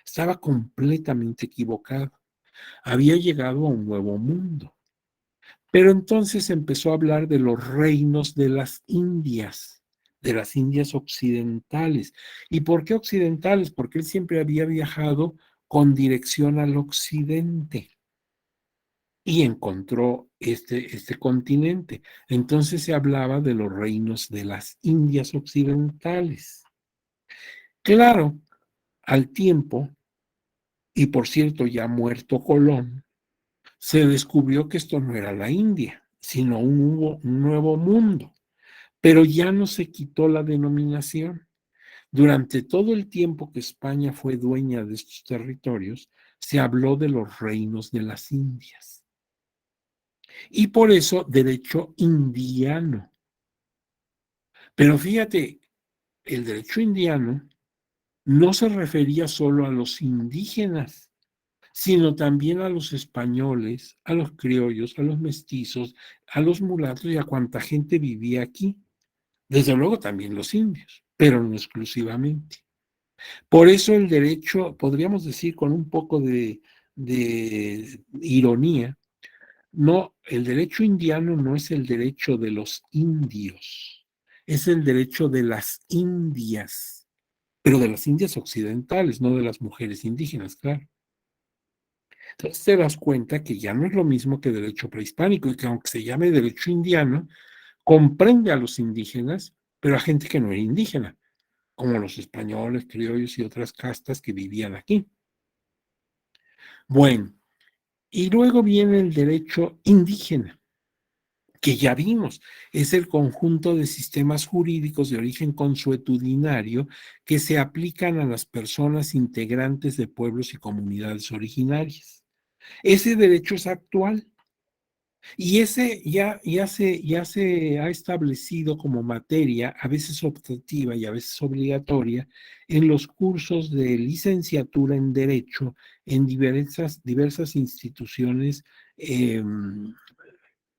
Estaba completamente equivocado. Había llegado a un nuevo mundo. Pero entonces empezó a hablar de los reinos de las Indias, de las Indias occidentales. ¿Y por qué occidentales? Porque él siempre había viajado con dirección al occidente y encontró este continente. Entonces se hablaba de los reinos de las Indias occidentales. Claro, al tiempo, y por cierto ya muerto Colón, se descubrió que esto no era la India, sino un nuevo mundo, pero ya no se quitó la denominación. Durante todo el tiempo que España fue dueña de estos territorios, se habló de los reinos de las Indias. Y por eso derecho indiano. Pero fíjate, el derecho indiano no se refería solo a los indígenas, sino también a los españoles, a los criollos, a los mestizos, a los mulatos y a cuanta gente vivía aquí. Desde luego también los indios, pero no exclusivamente. Por eso el derecho, podríamos decir con un poco de ironía, no, el derecho indiano no es el derecho de los indios, es el derecho de las Indias, pero de las Indias occidentales, no de las mujeres indígenas, claro. Entonces te das cuenta que ya no es lo mismo que derecho prehispánico y que aunque se llame derecho indiano, comprende a los indígenas, pero a gente que no era indígena, como los españoles, criollos y otras castas que vivían aquí. Bueno, y luego viene el derecho indígena, que ya vimos, es el conjunto de sistemas jurídicos de origen consuetudinario que se aplican a las personas integrantes de pueblos y comunidades originarias. Ese derecho es actual. Y ese ya se ha establecido como materia, a veces optativa y a veces obligatoria, en los cursos de licenciatura en Derecho en diversas instituciones eh,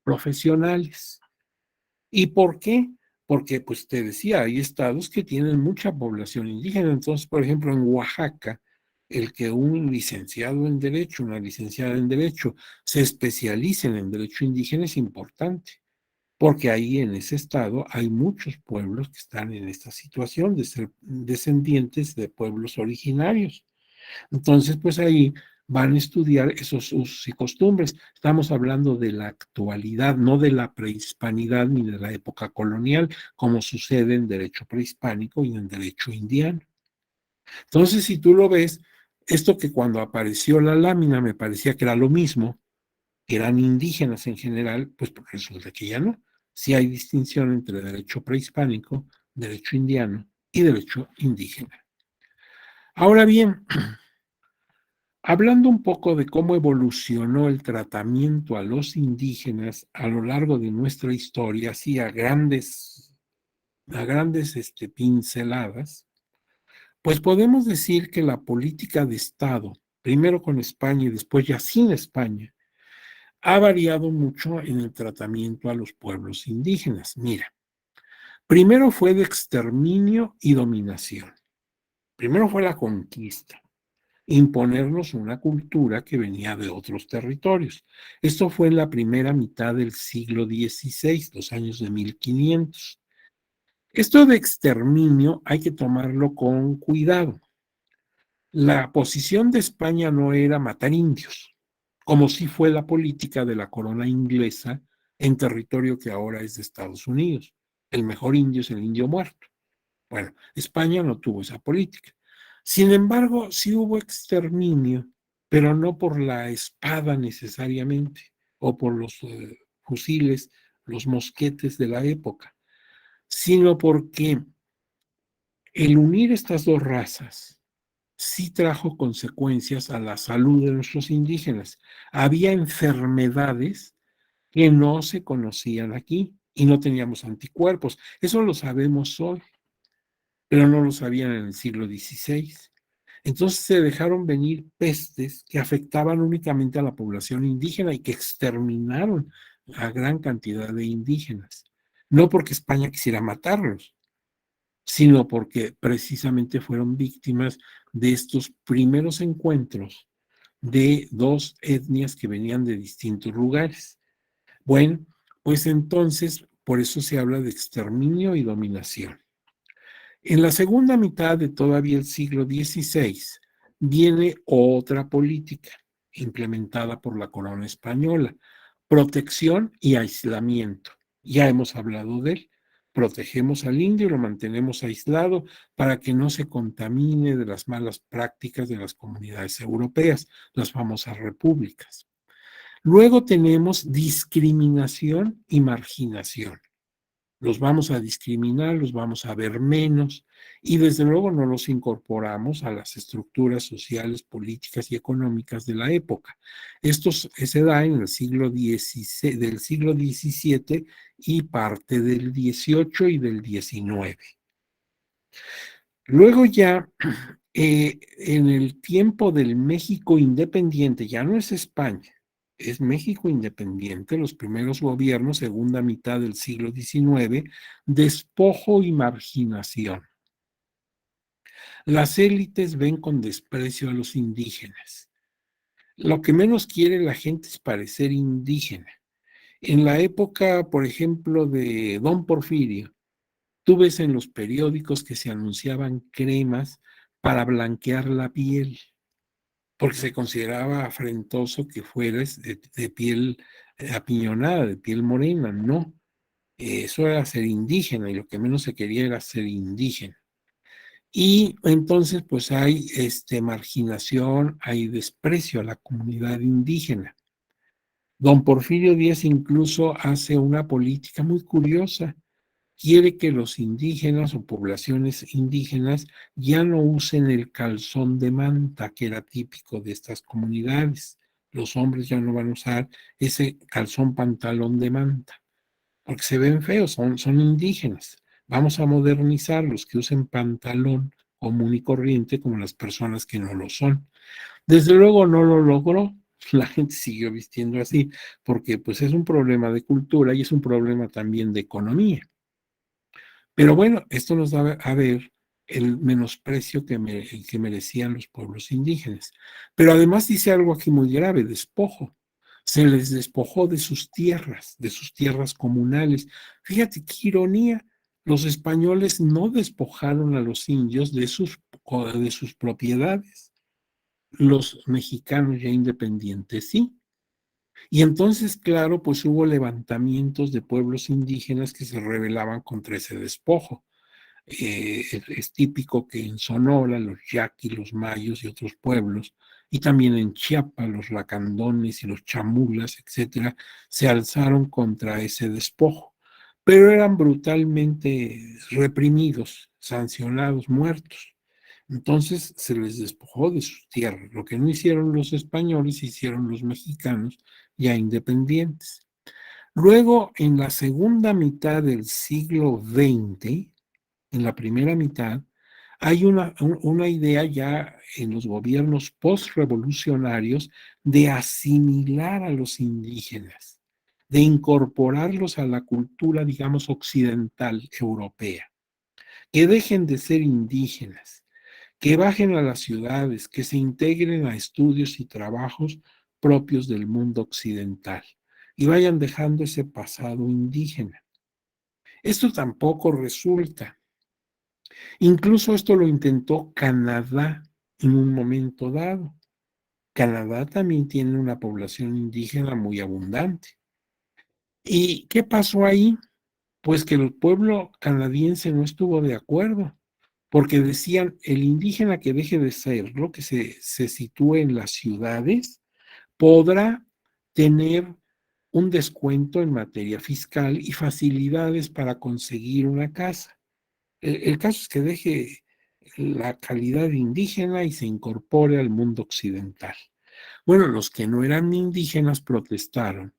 profesionales. ¿Y por qué? Porque, pues te decía, hay estados que tienen mucha población indígena. Entonces, por ejemplo, en Oaxaca, el que un licenciado en Derecho, una licenciada en Derecho, se especialicen en Derecho indígena es importante, porque ahí en ese estado hay muchos pueblos que están en esta situación de ser descendientes de pueblos originarios. Entonces, pues ahí van a estudiar esos usos y costumbres. Estamos hablando de la actualidad, no de la prehispanidad ni de la época colonial, como sucede en derecho prehispánico y en derecho indiano. Entonces, si tú lo ves, esto que cuando apareció la lámina me parecía que era lo mismo, que eran indígenas en general, pues resulta que ya no. Sí hay distinción entre derecho prehispánico, derecho indiano y derecho indígena. Ahora bien, hablando un poco de cómo evolucionó el tratamiento a los indígenas a lo largo de nuestra historia, así a grandes pinceladas, pues podemos decir que la política de Estado, primero con España y después ya sin España, ha variado mucho en el tratamiento a los pueblos indígenas. Mira, primero fue de exterminio y dominación. Primero fue la conquista, imponernos una cultura que venía de otros territorios. Esto fue en la primera mitad del siglo XVI, los años de 1500. Esto de exterminio hay que tomarlo con cuidado. La posición de España no era matar indios, como sí fue la política de la corona inglesa en territorio que ahora es de Estados Unidos. El mejor indio es el indio muerto. Bueno, España no tuvo esa política. Sin embargo, sí hubo exterminio, pero no por la espada necesariamente, o por los fusiles, los mosquetes de la época, sino porque el unir estas dos razas sí trajo consecuencias a la salud de nuestros indígenas. Había enfermedades que no se conocían aquí y no teníamos anticuerpos. Eso lo sabemos hoy, pero no lo sabían en el siglo XVI. Entonces se dejaron venir pestes que afectaban únicamente a la población indígena y que exterminaron a gran cantidad de indígenas. No porque España quisiera matarlos, sino porque precisamente fueron víctimas de estos primeros encuentros de dos etnias que venían de distintos lugares. Bueno, pues entonces, por eso se habla de exterminio y dominación. En la segunda mitad de todavía el siglo XVI viene otra política implementada por la corona española: protección y aislamiento. Ya hemos hablado de él. Protegemos al indio y lo mantenemos aislado para que no se contamine de las malas prácticas de las comunidades europeas, las famosas repúblicas. Luego tenemos discriminación y marginación. Los vamos a discriminar, los vamos a ver menos y desde luego no los incorporamos a las estructuras sociales, políticas y económicas de la época. Esto se da en el siglo XVI, del siglo XVII y parte del XVIII y del XIX. Luego ya, en el tiempo del México independiente, ya no es España, es México independiente, los primeros gobiernos, segunda mitad del siglo XIX, despojo y marginación. Las élites ven con desprecio a los indígenas. Lo que menos quiere la gente es parecer indígena. En la época, por ejemplo, de Don Porfirio, tú ves en los periódicos que se anunciaban cremas para blanquear la piel, porque se consideraba afrentoso que fueras de piel apiñonada, de piel morena. No, eso era ser indígena y lo que menos se quería era ser indígena. Y entonces pues hay marginación, hay desprecio a la comunidad indígena. Don Porfirio Díaz incluso hace una política muy curiosa. Quiere que los indígenas o poblaciones indígenas ya no usen el calzón de manta, que era típico de estas comunidades. Los hombres ya no van a usar ese calzón pantalón de manta, porque se ven feos, son indígenas. Vamos a modernizarlos, que usen pantalón común y corriente como las personas que no lo son. Desde luego no lo logró, la gente siguió vistiendo así, porque pues es un problema de cultura y es un problema también de economía. Pero bueno, esto nos da a ver el menosprecio que merecían los pueblos indígenas. Pero además dice algo aquí muy grave: despojo. Se les despojó de sus tierras comunales. Fíjate qué ironía. Los españoles no despojaron a los indios de sus propiedades. Los mexicanos ya independientes sí. Y entonces, claro, pues hubo levantamientos de pueblos indígenas que se rebelaban contra ese despojo. Es típico que en Sonora, los yaquis, los mayos y otros pueblos, y también en Chiapas, los lacandones y los chamulas, etcétera, se alzaron contra ese despojo, pero eran brutalmente reprimidos, sancionados, muertos. Entonces se les despojó de sus tierras. Lo que no hicieron los españoles, hicieron los mexicanos ya independientes. Luego, en la segunda mitad del siglo XX, en la primera mitad, hay una idea ya en los gobiernos postrevolucionarios de asimilar a los indígenas, de incorporarlos a la cultura, digamos, occidental europea, que dejen de ser indígenas, que bajen a las ciudades, que se integren a estudios y trabajos propios del mundo occidental y vayan dejando ese pasado indígena. Esto tampoco resulta. Incluso esto lo intentó Canadá en un momento dado. Canadá también tiene una población indígena muy abundante. ¿Y qué pasó ahí? Pues que el pueblo canadiense no estuvo de acuerdo, porque decían: el indígena que deje de serlo, que se sitúe en las ciudades, podrá tener un descuento en materia fiscal y facilidades para conseguir una casa. El caso es que deje la calidad indígena y se incorpore al mundo occidental. Bueno, los que no eran indígenas protestaron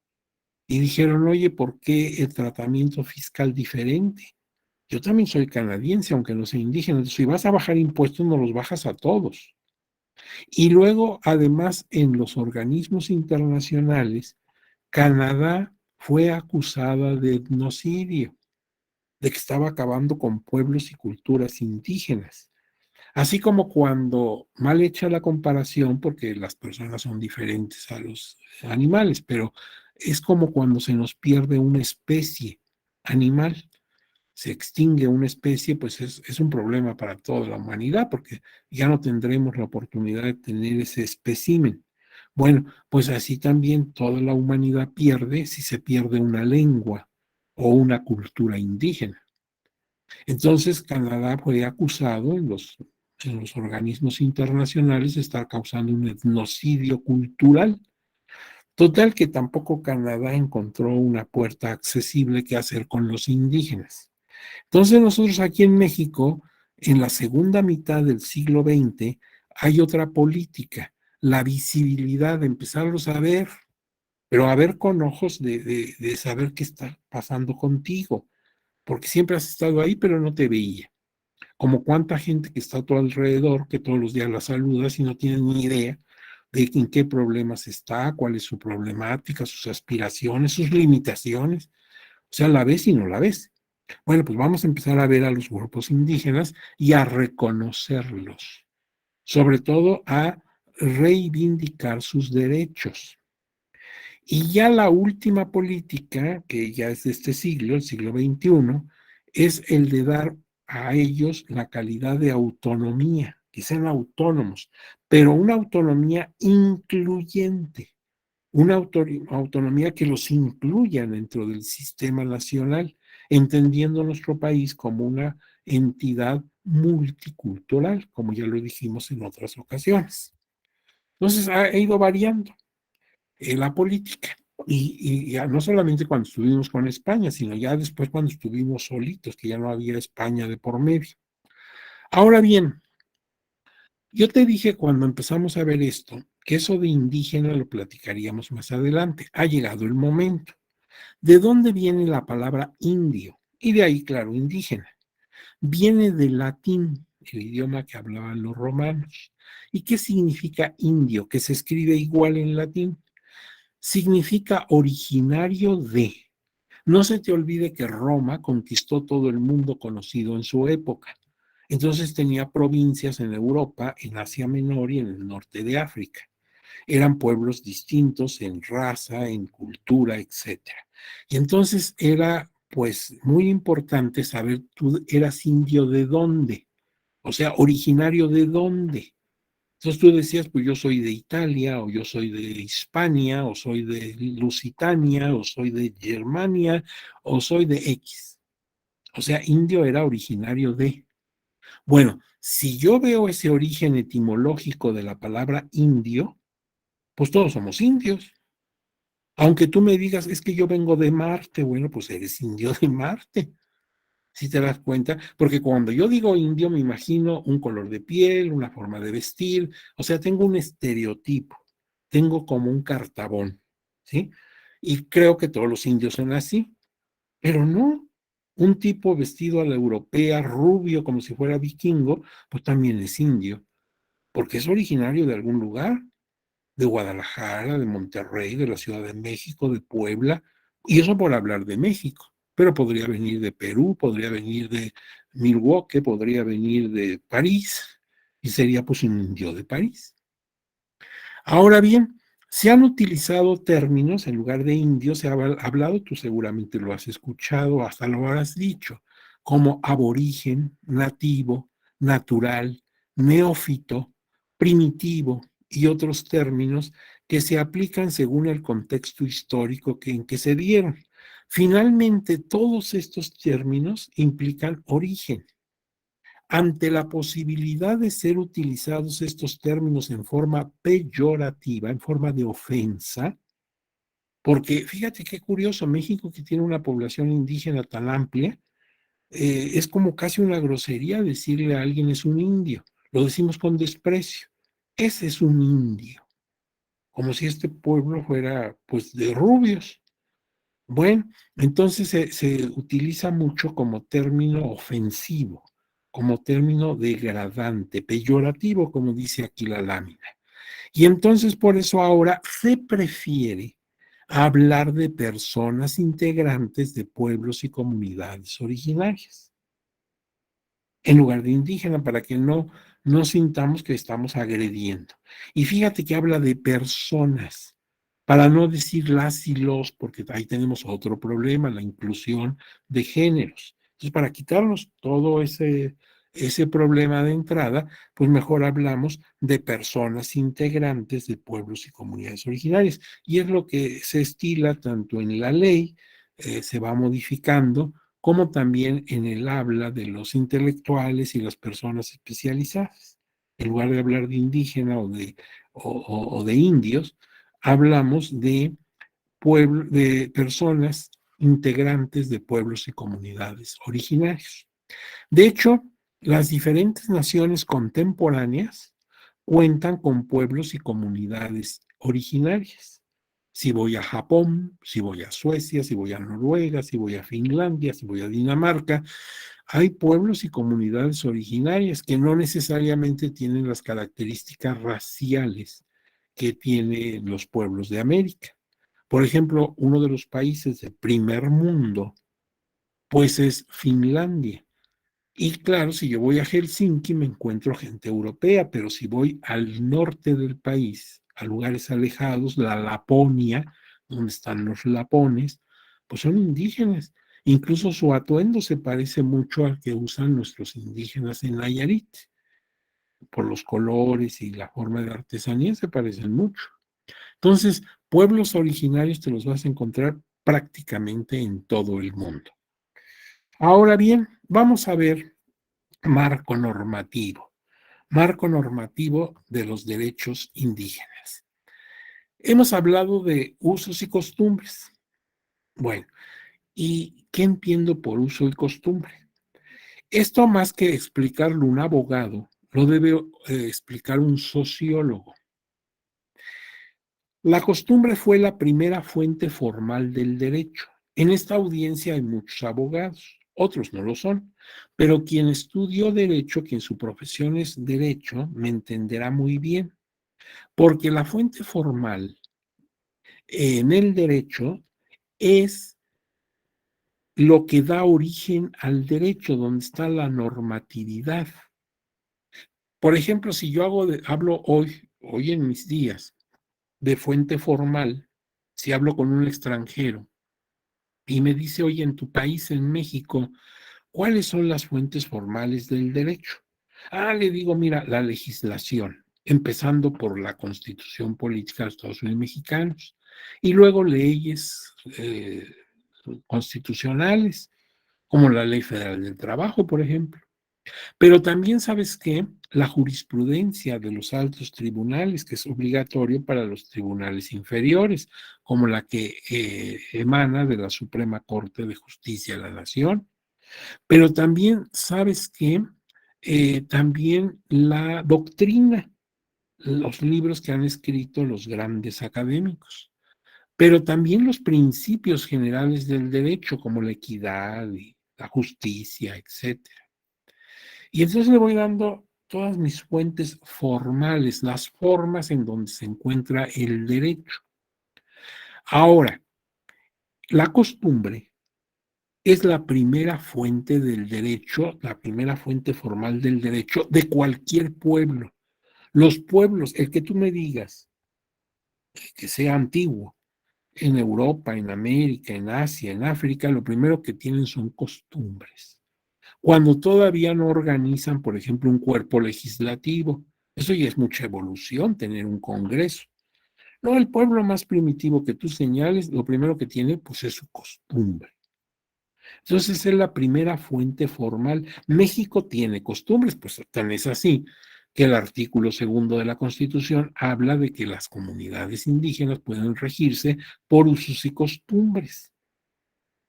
y dijeron: oye, ¿por qué el tratamiento fiscal diferente? Yo también soy canadiense, aunque no sea indígena. Si vas a bajar impuestos, no los bajas a todos. Y luego, además, en los organismos internacionales, Canadá fue acusada de etnocidio, de que estaba acabando con pueblos y culturas indígenas. Así como cuando, mal hecha la comparación, porque las personas son diferentes a los animales, pero es como cuando se nos pierde una especie animal. se extingue una especie, pues es un problema para toda la humanidad, porque ya no tendremos la oportunidad de tener ese espécimen. Bueno, pues así también toda la humanidad pierde si se pierde una lengua o una cultura indígena. Entonces, Canadá fue acusado en los organismos internacionales de estar causando un etnocidio cultural. Total que tampoco Canadá encontró una puerta accesible que hacer con los indígenas. Entonces nosotros aquí en México, en la segunda mitad del siglo XX, hay otra política, la visibilidad, de empezarlos a ver, pero a ver con ojos de saber qué está pasando contigo, porque siempre has estado ahí, pero no te veía. Como cuánta gente que está a tu alrededor, que todos los días la saludas y no tienes ni idea de en qué problemas está, cuál es su problemática, sus aspiraciones, sus limitaciones. O sea, la ves y no la ves. Bueno, pues vamos a empezar a ver a los grupos indígenas y a reconocerlos, sobre todo a reivindicar sus derechos. Y ya la última política, que ya es de este siglo, el siglo XXI, es el de dar a ellos la calidad de autonomía, que sean autónomos, pero una autonomía incluyente, una autonomía que los incluya dentro del sistema nacional, entendiendo nuestro país como una entidad multicultural, como ya lo dijimos en otras ocasiones. Entonces ha ido variando la política. Y ya no solamente cuando estuvimos con España, sino ya después cuando estuvimos solitos, que ya no había España de por medio. Ahora bien, yo te dije cuando empezamos a ver esto, que eso de indígena lo platicaríamos más adelante. Ha llegado el momento. ¿De dónde viene la palabra indio? Y de ahí, claro, indígena. Viene del latín, el idioma que hablaban los romanos. ¿Y qué significa indio? Que se escribe igual en latín. Significa originario de. No se te olvide que Roma conquistó todo el mundo conocido en su época. Entonces tenía provincias en Europa, en Asia Menor y en el norte de África. Eran pueblos distintos en raza, en cultura, etcétera. Y entonces era pues muy importante saber tú eras indio de dónde, o sea, originario de dónde. Entonces tú decías, pues yo soy de Italia, o yo soy de Hispania, o soy de Lusitania, o soy de Germania, o soy de X. O sea, indio era originario de. Bueno, si yo veo ese origen etimológico de la palabra indio, pues todos somos indios. Aunque tú me digas, es que yo vengo de Marte, bueno, pues eres indio de Marte, si te das cuenta, porque cuando yo digo indio me imagino un color de piel, una forma de vestir, o sea, tengo un estereotipo, tengo como un cartabón, ¿sí? Y creo que todos los indios son así, pero no. Un tipo vestido a la europea, rubio, como si fuera vikingo, pues también es indio, porque es originario de algún lugar, de Guadalajara, de Monterrey, de la Ciudad de México, de Puebla, y eso por hablar de México, pero podría venir de Perú, podría venir de Milwaukee, podría venir de París, y sería pues un indio de París. Ahora bien, se han utilizado términos en lugar de indio, se ha hablado, tú seguramente lo has escuchado, hasta lo habrás dicho, como aborigen, nativo, natural, neófito, primitivo y otros términos que se aplican según el contexto histórico en que se dieron. Finalmente, todos estos términos implican origen. Ante la posibilidad de ser utilizados estos términos en forma peyorativa, en forma de ofensa, porque fíjate qué curioso, México que tiene una población indígena tan amplia, es como casi una grosería decirle a alguien es un indio, lo decimos con desprecio, ese es un indio, como si este pueblo fuera pues de rubios. Bueno, entonces se utiliza mucho como término ofensivo, como término degradante, peyorativo, como dice aquí la lámina. Y entonces por eso ahora se prefiere hablar de personas integrantes de pueblos y comunidades originarias, en lugar de indígena, para que no sintamos que estamos agrediendo. Y fíjate que habla de personas, para no decir las y los, porque ahí tenemos otro problema, la inclusión de géneros. Entonces, para quitarnos todo ese problema de entrada, pues mejor hablamos de personas integrantes de pueblos y comunidades originarias. Y es lo que se estila tanto en la ley, se va modificando, como también en el habla de los intelectuales y las personas especializadas. En lugar de hablar de indígena o de indios, hablamos de personas integrantes de pueblos y comunidades originarios. De hecho, las diferentes naciones contemporáneas cuentan con pueblos y comunidades originarias. Si voy a Japón, si voy a Suecia, si voy a Noruega, si voy a Finlandia, si voy a Dinamarca, hay pueblos y comunidades originarias que no necesariamente tienen las características raciales que tienen los pueblos de América. Por ejemplo, uno de los países de primer mundo, pues es Finlandia. Y claro, si yo voy a Helsinki me encuentro gente europea, pero si voy al norte del país, a lugares alejados, la Laponia, donde están los lapones, pues son indígenas. Incluso su atuendo se parece mucho al que usan nuestros indígenas en Nayarit. Por los colores y la forma de artesanía se parecen mucho. Entonces, pueblos originarios te los vas a encontrar prácticamente en todo el mundo. Ahora bien, vamos a ver marco normativo. Marco normativo de los derechos indígenas. Hemos hablado de usos y costumbres. Bueno, ¿y qué entiendo por uso y costumbre? Esto más que explicarlo un abogado, lo debe explicar un sociólogo. La costumbre fue la primera fuente formal del derecho. En esta audiencia hay muchos abogados, otros no lo son, pero quien estudió derecho, quien su profesión es derecho, me entenderá muy bien, porque la fuente formal en el derecho es lo que da origen al derecho, donde está la normatividad. Por ejemplo, si yo hablo hoy en mis días, de fuente formal, si hablo con un extranjero, y me dice, oye, en tu país, en México, ¿cuáles son las fuentes formales del derecho? Le digo, mira, la legislación, empezando por la Constitución Política de los Estados Unidos Mexicanos, y luego leyes constitucionales, como la Ley Federal del Trabajo, por ejemplo. Pero también, ¿sabes qué? La jurisprudencia de los altos tribunales, que es obligatorio para los tribunales inferiores, como la que emana de la Suprema Corte de Justicia de la Nación. Pero también, ¿sabes qué? También la doctrina, los libros que han escrito los grandes académicos, pero también los principios generales del derecho, como la equidad y la justicia, etcétera. Y entonces le voy dando todas mis fuentes formales, las formas en donde se encuentra el derecho. Ahora, la costumbre es la primera fuente del derecho, la primera fuente formal del derecho de cualquier pueblo. Los pueblos, el que tú me digas que sea antiguo, en Europa, en América, en Asia, en África, lo primero que tienen son costumbres. Cuando todavía no organizan, por ejemplo, un cuerpo legislativo. Eso ya es mucha evolución, tener un congreso. No, el pueblo más primitivo que tú señales, lo primero que tiene, pues es su costumbre. Entonces es la primera fuente formal. México tiene costumbres, pues tan es así que el artículo segundo de la Constitución habla de que las comunidades indígenas pueden regirse por usos y costumbres.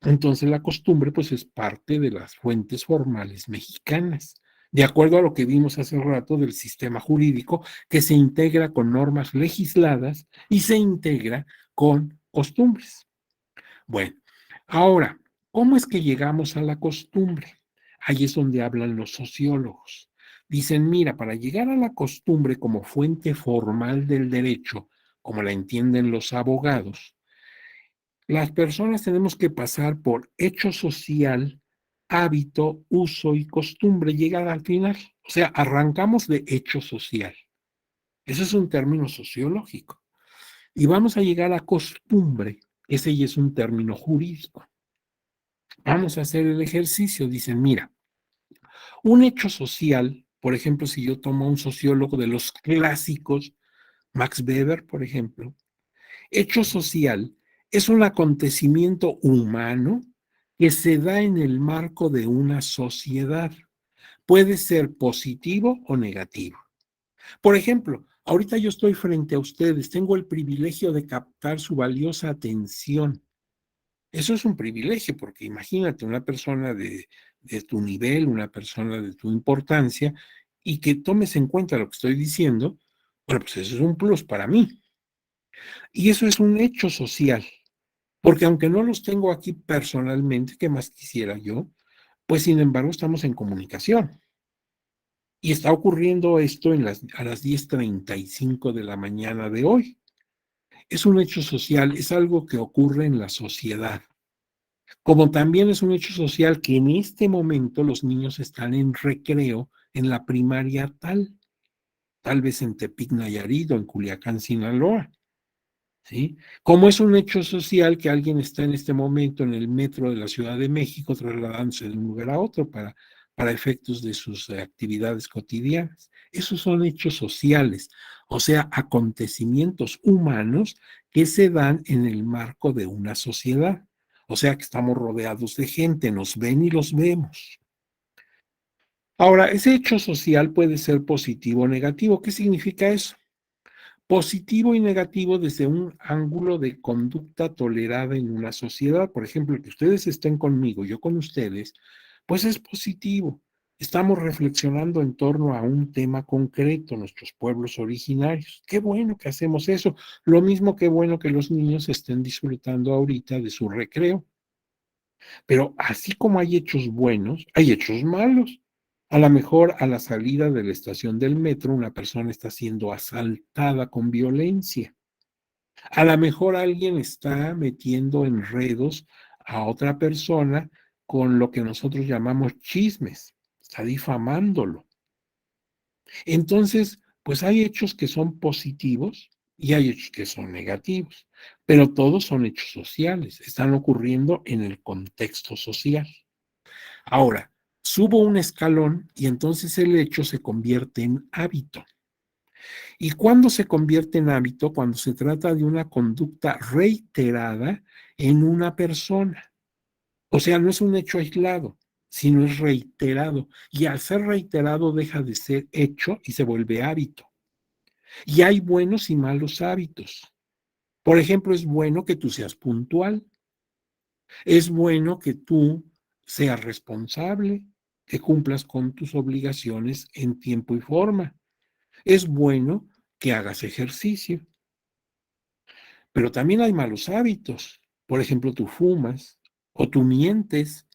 Entonces la costumbre pues es parte de las fuentes formales mexicanas, de acuerdo a lo que vimos hace rato del sistema jurídico que se integra con normas legisladas y se integra con costumbres. Bueno, ahora, ¿cómo es que llegamos a la costumbre? Ahí es donde hablan los sociólogos. Dicen, mira, para llegar a la costumbre como fuente formal del derecho, como la entienden los abogados, las personas tenemos que pasar por hecho social, hábito, uso y costumbre, llegar al final. O sea, arrancamos de hecho social. Eso es un término sociológico. Y vamos a llegar a costumbre. Ese ya es un término jurídico. Vamos a hacer el ejercicio. Dicen, mira, un hecho social, por ejemplo, si yo tomo a un sociólogo de los clásicos, Max Weber, por ejemplo, hecho social es un acontecimiento humano que se da en el marco de una sociedad. Puede ser positivo o negativo. Por ejemplo, ahorita yo estoy frente a ustedes, tengo el privilegio de captar su valiosa atención. Eso es un privilegio, porque imagínate una persona de tu nivel, una persona de tu importancia, y que tomes en cuenta lo que estoy diciendo, bueno, pues eso es un plus para mí. Y eso es un hecho social, porque aunque no los tengo aquí personalmente, ¿qué más quisiera yo? Pues sin embargo estamos en comunicación. Y está ocurriendo esto a las 10:35 de la mañana de hoy. Es un hecho social, es algo que ocurre en la sociedad. Como también es un hecho social que en este momento los niños están en recreo en la primaria tal vez en Tepic, Nayarit o en Culiacán, Sinaloa. ¿Sí? Como es un hecho social que alguien está en este momento en el metro de la Ciudad de México trasladándose de un lugar a otro para efectos de sus actividades cotidianas. Esos son hechos sociales, o sea, acontecimientos humanos que se dan en el marco de una sociedad. O sea que estamos rodeados de gente, nos ven y los vemos. Ahora, ese hecho social puede ser positivo o negativo. ¿Qué significa eso? Positivo y negativo desde un ángulo de conducta tolerada en una sociedad. Por ejemplo, que ustedes estén conmigo, yo con ustedes, pues es positivo. Estamos reflexionando en torno a un tema concreto, nuestros pueblos originarios. Qué bueno que hacemos eso. Lo mismo que bueno que los niños estén disfrutando ahorita de su recreo. Pero así como hay hechos buenos, hay hechos malos. A lo mejor a la salida de la estación del metro una persona está siendo asaltada con violencia. A lo mejor alguien está metiendo enredos a otra persona con lo que nosotros llamamos chismes, está difamándolo. Entonces, pues hay hechos que son positivos y hay hechos que son negativos, pero todos son hechos sociales, están ocurriendo en el contexto social. Ahora, subo un escalón y entonces el hecho se convierte en hábito. ¿Y cuándo se convierte en hábito? Cuando se trata de una conducta reiterada en una persona. O sea, no es un hecho aislado, sino es reiterado. Y al ser reiterado deja de ser hecho y se vuelve hábito. Y hay buenos y malos hábitos. Por ejemplo, es bueno que tú seas puntual. Es bueno que tú seas responsable, que cumplas con tus obligaciones en tiempo y forma. Es bueno que hagas ejercicio. Pero también hay malos hábitos. Por ejemplo, tú fumas, o tú mientes,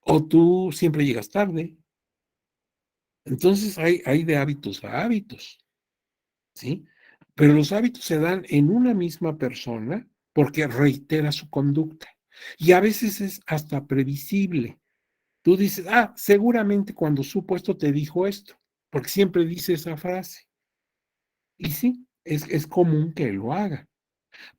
o tú siempre llegas tarde. Entonces hay de hábitos a hábitos, ¿sí? Pero los hábitos se dan en una misma persona porque reitera su conducta. Y a veces es hasta previsible. Tú dices, seguramente cuando supo esto te dijo esto, porque siempre dice esa frase. Y sí, es común que lo haga.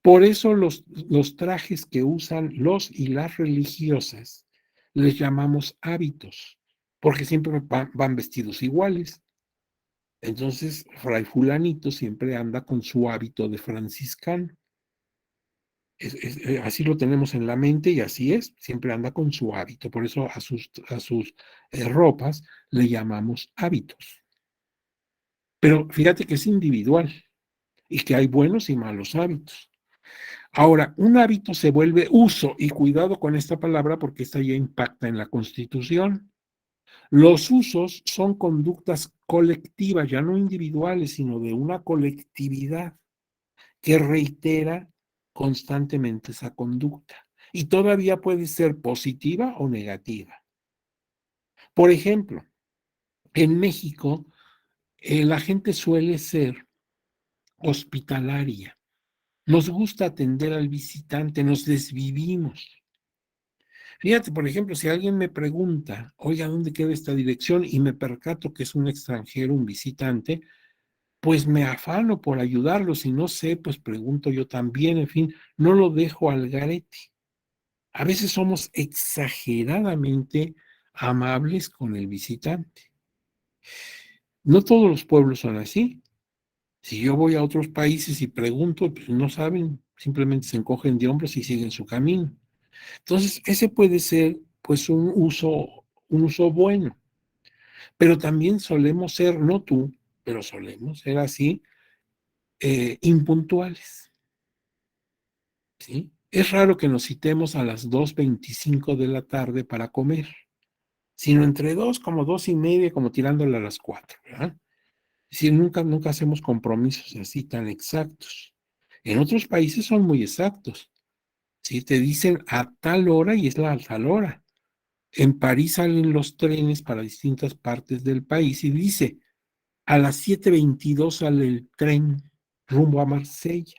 Por eso los trajes que usan los y las religiosas les llamamos hábitos, porque siempre van vestidos iguales. Entonces, Fray Fulanito siempre anda con su hábito de franciscano. Así lo tenemos en la mente y así es, siempre anda con su hábito. Por eso a sus ropas le llamamos hábitos. Pero fíjate que es individual y que hay buenos y malos hábitos. Ahora, un hábito se vuelve uso, y cuidado con esta palabra porque esta ya impacta en la Constitución. Los usos son conductas colectivas, ya no individuales, sino de una colectividad que reitera constantemente esa conducta. Y todavía puede ser positiva o negativa. Por ejemplo, en México, la gente suele ser hospitalaria. Nos gusta atender al visitante, nos desvivimos. Fíjate, por ejemplo, si alguien me pregunta, oiga, ¿dónde queda esta dirección? Y me percato que es un extranjero, un visitante, pues me afano por ayudarlo. Si no sé, pues pregunto yo también, en fin, no lo dejo al garete. A veces somos exageradamente amables con el visitante. No todos los pueblos son así. Si yo voy a otros países y pregunto, pues no saben, simplemente se encogen de hombros y siguen su camino. Entonces, ese puede ser, pues, un uso bueno, pero también solemos ser, no tú, pero solemos ser así, impuntuales, ¿sí? Es raro que nos citemos a las 2:25 de la tarde para comer, sino entre 2, como 2:30, como tirándole a las 4, ¿verdad? Si nunca hacemos compromisos así tan exactos. En otros países son muy exactos, ¿sí? Te dicen a tal hora y es la tal hora. En París salen los trenes para distintas partes del país y dice, a las 7:22 sale el tren rumbo a Marsella.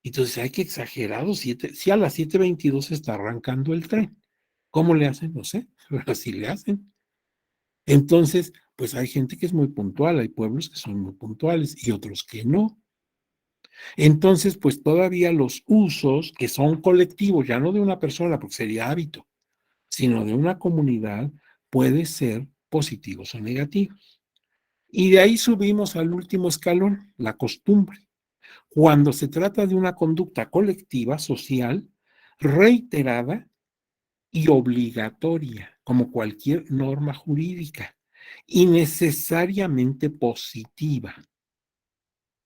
Entonces, hay que exagerado, si a las 7:22 está arrancando el tren. ¿Cómo le hacen? No sé, pero así le hacen. Entonces, pues hay gente que es muy puntual, hay pueblos que son muy puntuales y otros que no. Entonces, pues todavía los usos que son colectivos, ya no de una persona, porque sería hábito, sino de una comunidad, puede ser positivos o negativos. Y de ahí subimos al último escalón, la costumbre. Cuando se trata de una conducta colectiva, social, reiterada y obligatoria, como cualquier norma jurídica, y necesariamente positiva.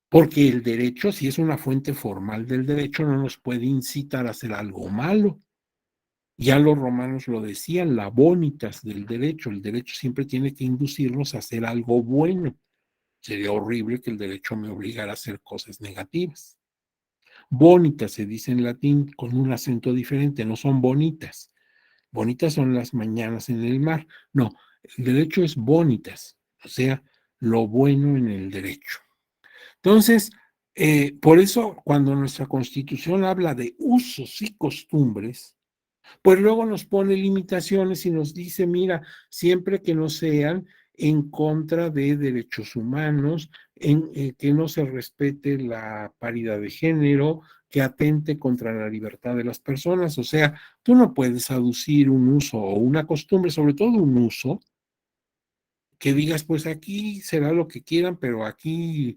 Porque el derecho, si es una fuente formal del derecho, no nos puede incitar a hacer algo malo. Ya los romanos lo decían, la bonitas del derecho. El derecho siempre tiene que inducirnos a hacer algo bueno. Sería horrible que el derecho me obligara a hacer cosas negativas. Bonitas se dice en latín con un acento diferente, no son bonitas. Bonitas son las mañanas en el mar. No, el derecho es bonitas, o sea, lo bueno en el derecho. Entonces, por eso cuando nuestra Constitución habla de usos y costumbres, pues luego nos pone limitaciones y nos dice, mira, siempre que no sean en contra de derechos humanos, que no se respete la paridad de género, que atente contra la libertad de las personas. O sea, tú no puedes aducir un uso o una costumbre, sobre todo un uso, que digas, pues aquí será lo que quieran, pero aquí,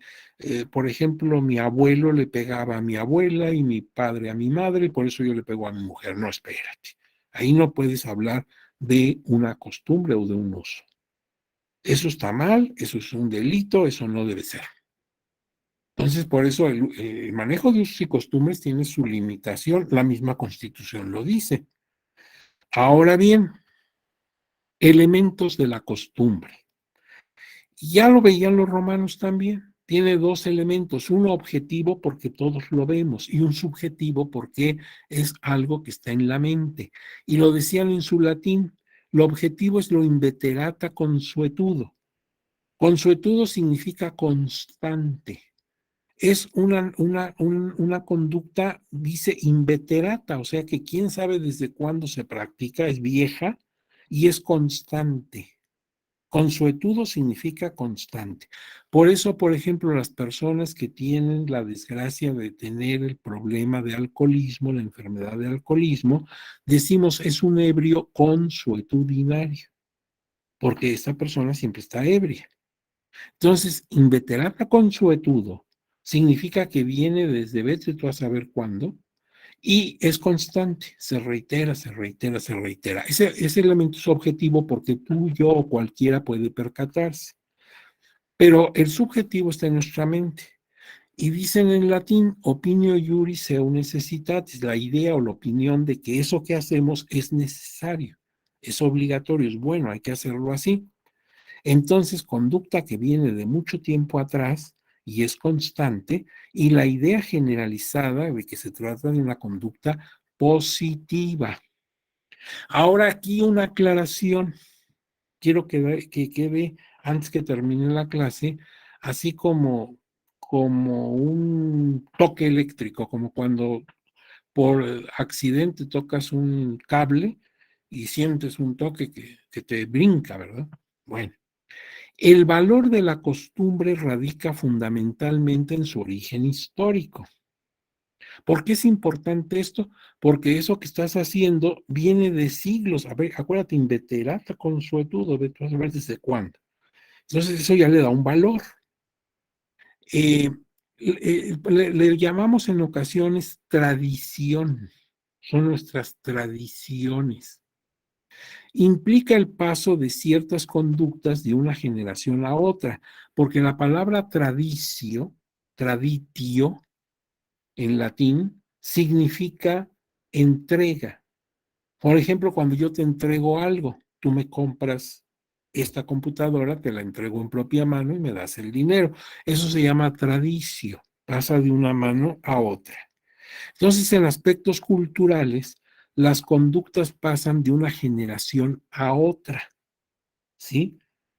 por ejemplo, mi abuelo le pegaba a mi abuela y mi padre a mi madre, y por eso yo le pego a mi mujer. No, espérate. Ahí no puedes hablar de una costumbre o de un uso. Eso está mal, eso es un delito, eso no debe ser. Entonces, por eso el manejo de usos y costumbres tiene su limitación, la misma Constitución lo dice. Ahora bien, elementos de la costumbre. Ya lo veían los romanos también. Tiene dos elementos, uno objetivo porque todos lo vemos y un subjetivo porque es algo que está en la mente. Y lo decían en su latín, lo objetivo es lo inveterata consuetudo. Consuetudo significa constante. Es una conducta, dice, inveterata, o sea que quién sabe desde cuándo se practica, es vieja y es constante. Consuetudo significa constante. Por eso, por ejemplo, las personas que tienen la desgracia de tener el problema de alcoholismo, la enfermedad de alcoholismo, decimos es un ebrio consuetudinario, porque esta persona siempre está ebria. Entonces, inveterata consuetudo significa que viene desde vete tú a saber cuándo, y es constante, se reitera, se reitera, se reitera. Ese elemento es objetivo porque tú, yo o cualquiera puede percatarse. Pero el subjetivo está en nuestra mente. Y dicen en latín, opinio iuris seu necessitatis, la idea o la opinión de que eso que hacemos es necesario, es obligatorio, es bueno, hay que hacerlo así. Entonces, conducta que viene de mucho tiempo atrás y es constante, y la idea generalizada de que se trata de una conducta positiva. Ahora aquí una aclaración. Quiero que quede antes que termine la clase, así como un toque eléctrico, como cuando por accidente tocas un cable y sientes un toque que te brinca, ¿verdad? Bueno. El valor de la costumbre radica fundamentalmente en su origen histórico. ¿Por qué es importante esto? Porque eso que estás haciendo viene de siglos. A ver, acuérdate, inveterata consuetudo, ve tú a saber desde cuándo. Entonces eso ya le da un valor. Eh, le llamamos en ocasiones tradición, son nuestras tradiciones. Implica el paso de ciertas conductas de una generación a otra, porque la palabra traditio, en latín, significa entrega. Por ejemplo, cuando yo te entrego algo, tú me compras esta computadora, te la entrego en propia mano y me das el dinero. Eso se llama tradicio, pasa de una mano a otra. Entonces, en aspectos culturales, las conductas pasan de una generación a otra, ¿sí?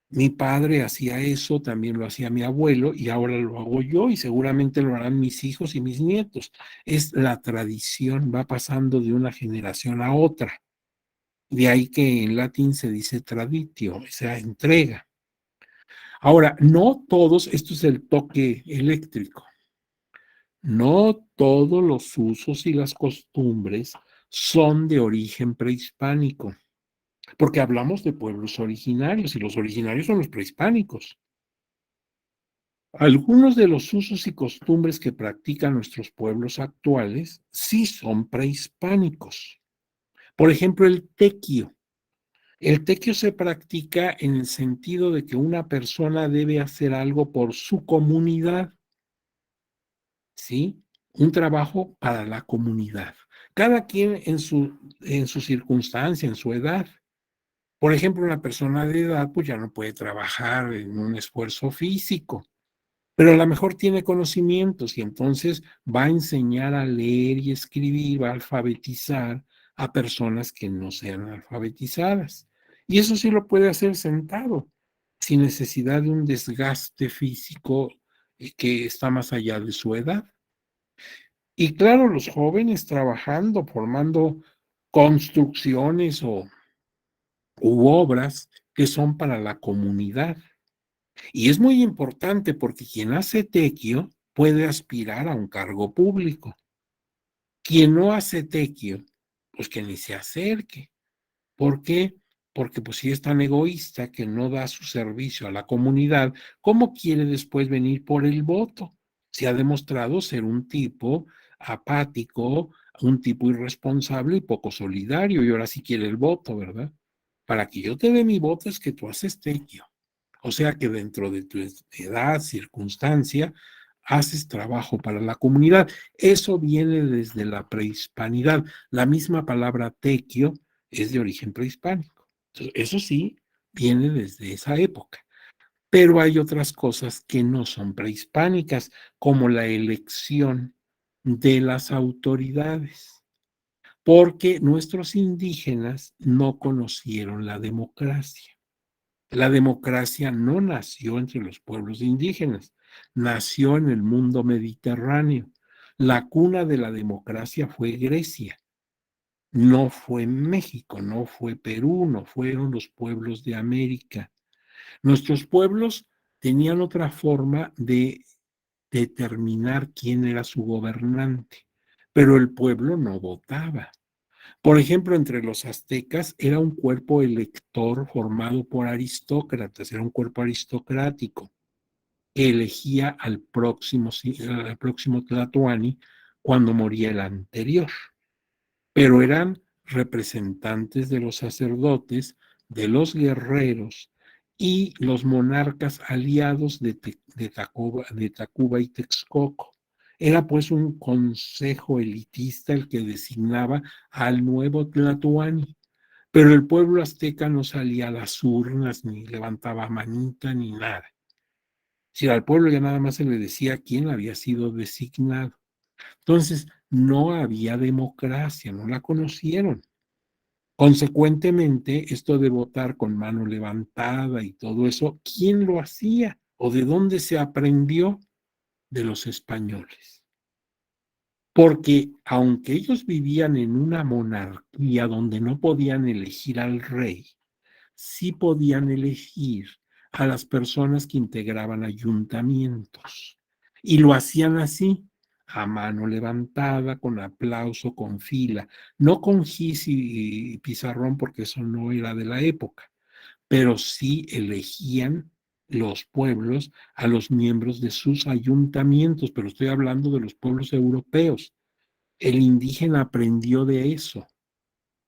Mi padre hacía eso, también lo hacía mi abuelo y ahora lo hago yo y seguramente lo harán mis hijos y mis nietos. Es la tradición, va pasando de una generación a otra. De ahí que en latín se dice traditio, o sea, entrega. Ahora, no todos, esto es el toque eléctrico, no todos los usos y las costumbres son de origen prehispánico, porque hablamos de pueblos originarios y los originarios son los prehispánicos. Algunos de los usos y costumbres que practican nuestros pueblos actuales sí son prehispánicos. Por ejemplo, el tequio. El tequio se practica en el sentido de que una persona debe hacer algo por su comunidad, ¿sí? Un trabajo para la comunidad. Cada quien en su circunstancia, en su edad. Por ejemplo, una persona de edad pues ya no puede trabajar en un esfuerzo físico, pero a lo mejor tiene conocimientos y entonces va a enseñar a leer y escribir, va a alfabetizar a personas que no sean alfabetizadas. Y eso sí lo puede hacer sentado, sin necesidad de un desgaste físico que está más allá de su edad. Y claro, los jóvenes trabajando, formando construcciones u obras que son para la comunidad. Y es muy importante porque quien hace tequio puede aspirar a un cargo público. Quien no hace tequio, pues que ni se acerque. ¿Por qué? Porque pues si es tan egoísta que no da su servicio a la comunidad, ¿cómo quiere después venir por el voto? Se ha demostrado ser un tipo apático, un tipo irresponsable y poco solidario, y ahora sí quiere el voto, ¿verdad? Para que yo te dé mi voto es que tú haces tequio. O sea que dentro de tu edad, circunstancia, haces trabajo para la comunidad. Eso viene desde la prehispanidad. La misma palabra tequio es de origen prehispánico. Entonces, eso sí, viene desde esa época. Pero hay otras cosas que no son prehispánicas, como la elección de las autoridades, porque nuestros indígenas no conocieron la democracia. La democracia no nació entre los pueblos indígenas, nació en el mundo mediterráneo. La cuna de la democracia fue Grecia, no fue México, no fue Perú, no fueron los pueblos de América. Nuestros pueblos tenían otra forma de determinar quién era su gobernante, pero el pueblo no votaba. Por ejemplo, entre los aztecas era un cuerpo elector formado por aristócratas, era un cuerpo aristocrático que elegía al próximo Tlatoani cuando moría el anterior, pero eran representantes de los sacerdotes, de los guerreros y los monarcas aliados de Tacuba y Texcoco. Era pues un consejo elitista el que designaba al nuevo Tlatoani, pero el pueblo azteca no salía a las urnas, ni levantaba manita, ni nada. Si al pueblo ya nada más se le decía quién había sido designado. Entonces, no había democracia, no la conocieron. Consecuentemente, esto de votar con mano levantada y todo eso, ¿quién lo hacía? ¿O de dónde se aprendió? De los españoles. Porque aunque ellos vivían en una monarquía donde no podían elegir al rey, sí podían elegir a las personas que integraban ayuntamientos. Y lo hacían así. a mano levantada, con aplauso, con fila, no con gis y pizarrón, porque eso no era de la época, pero sí elegían los pueblos a los miembros de sus ayuntamientos, pero estoy hablando de los pueblos europeos. El indígena aprendió de eso.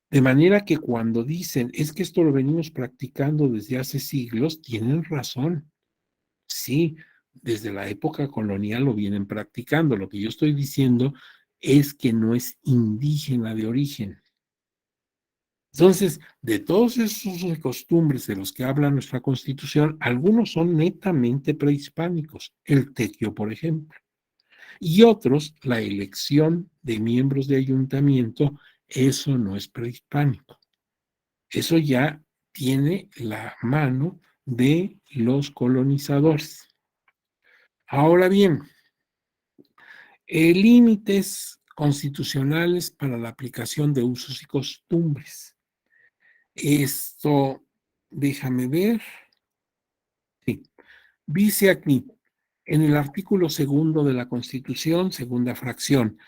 De manera que cuando dicen, es que esto lo venimos practicando desde hace siglos, tienen razón. Sí, desde la época colonial lo vienen practicando. Lo que yo estoy diciendo es que no es indígena de origen. Entonces, de todos esos costumbres de los que habla nuestra Constitución, algunos son netamente prehispánicos, el tequio, por ejemplo, y otros, la elección de miembros de ayuntamiento, eso no es prehispánico. Eso ya tiene la mano de los colonizadores. Ahora bien, límites constitucionales para la aplicación de usos y costumbres. Esto, déjame ver. Sí, dice aquí, en el artículo segundo de la Constitución, segunda fracción,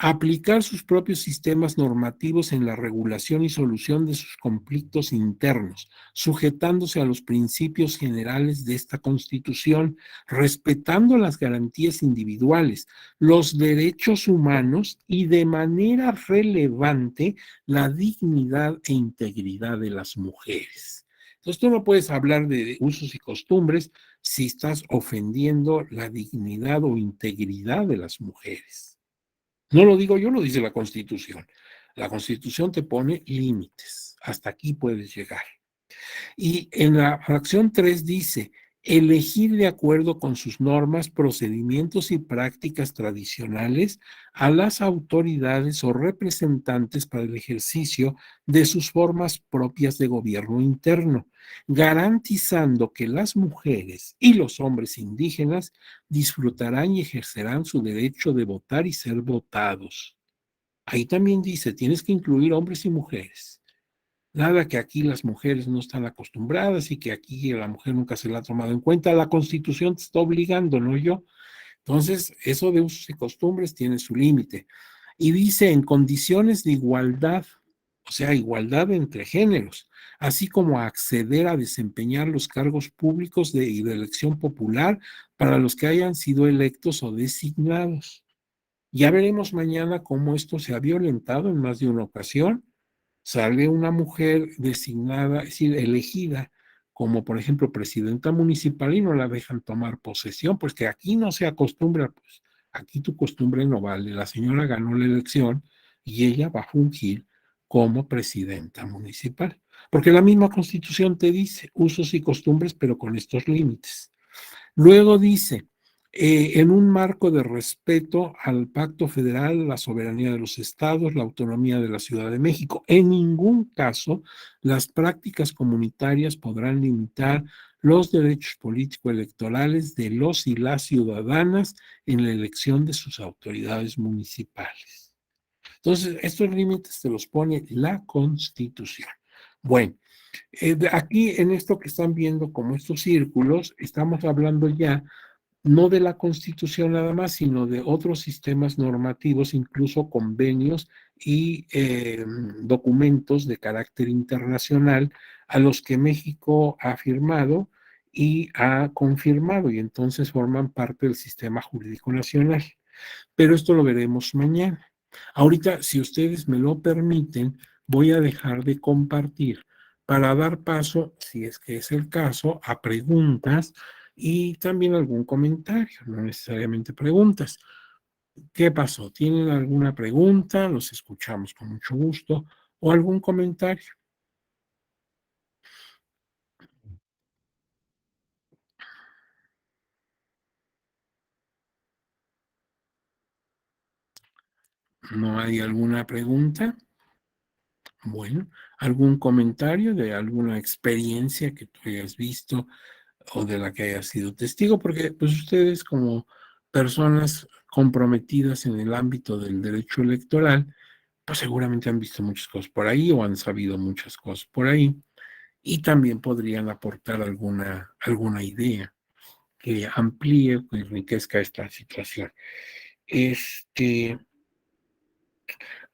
aplicar sus propios sistemas normativos en la regulación y solución de sus conflictos internos, sujetándose a los principios generales de esta Constitución, respetando las garantías individuales, los derechos humanos y de manera relevante la dignidad e integridad de las mujeres. Entonces tú no puedes hablar de usos y costumbres si estás ofendiendo la dignidad o integridad de las mujeres. No lo digo yo, lo dice la Constitución. La Constitución te pone límites. Hasta aquí puedes llegar. Y en la fracción 3 dice, elegir de acuerdo con sus normas, procedimientos y prácticas tradicionales a las autoridades o representantes para el ejercicio de sus formas propias de gobierno interno, garantizando que las mujeres y los hombres indígenas disfrutarán y ejercerán su derecho de votar y ser votados. Ahí también dice, tienes que incluir hombres y mujeres. Nada que aquí las mujeres no están acostumbradas y que aquí la mujer nunca se la ha tomado en cuenta. La Constitución te está obligando, no yo. Entonces, eso de usos y costumbres tiene su límite. Y dice en condiciones de igualdad, o sea, igualdad entre géneros, así como acceder a desempeñar los cargos públicos y de elección popular para los que hayan sido electos o designados. Ya veremos mañana cómo esto se ha violentado en más de una ocasión. Sale una mujer designada, es decir, elegida como por ejemplo presidenta municipal y no la dejan tomar posesión, pues que aquí no se acostumbra, pues aquí tu costumbre no vale. La señora ganó la elección y ella va a fungir como presidenta municipal, porque la misma Constitución te dice usos y costumbres, pero con estos límites. Luego dice, en un marco de respeto al Pacto Federal, la soberanía de los estados, la autonomía de la Ciudad de México. En ningún caso las prácticas comunitarias podrán limitar los derechos político-electorales de los y las ciudadanas en la elección de sus autoridades municipales. Entonces, estos límites te los pone la Constitución. Bueno, aquí en esto que están viendo como estos círculos, estamos hablando ya no de la Constitución nada más, sino de otros sistemas normativos, incluso convenios y documentos de carácter internacional a los que México ha firmado y ha confirmado y entonces forman parte del sistema jurídico nacional. Pero esto lo veremos mañana. Ahorita, si ustedes me lo permiten, voy a dejar de compartir para dar paso, si es que es el caso, a preguntas y también algún comentario, no necesariamente preguntas. ¿Qué pasó? ¿Tienen alguna pregunta? Los escuchamos con mucho gusto. ¿O algún comentario? ¿No hay alguna pregunta? Bueno, ¿algún comentario de alguna experiencia que tú hayas visto o de la que haya sido testigo? Porque pues ustedes como personas comprometidas en el ámbito del derecho electoral, pues seguramente han visto muchas cosas por ahí o han sabido muchas cosas por ahí y también podrían aportar alguna idea que amplíe o enriquezca esta situación.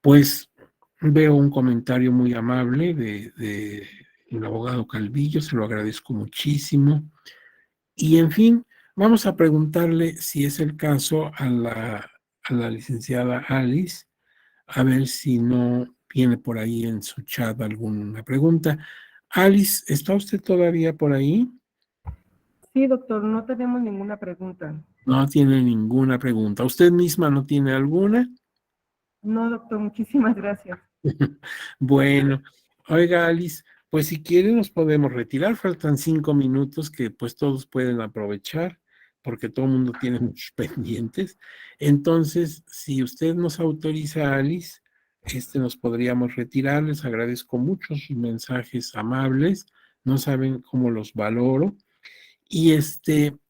Pues veo un comentario muy amable de el abogado Calvillo, se lo agradezco muchísimo. Y en fin, vamos a preguntarle si es el caso a la licenciada Alice, a ver si no viene por ahí en su chat alguna pregunta. Alice, ¿está usted todavía por ahí? Sí, doctor, no tenemos ninguna pregunta. No tiene ninguna pregunta. ¿Usted misma no tiene alguna? No, doctor, muchísimas gracias. Bueno, oiga, Alice, pues si quiere nos podemos retirar. Faltan 5 minutos que pues todos pueden aprovechar porque todo el mundo tiene muchos pendientes. Entonces, si usted nos autoriza, Alice, nos podríamos retirar. Les agradezco mucho sus mensajes amables. No saben cómo los valoro. Y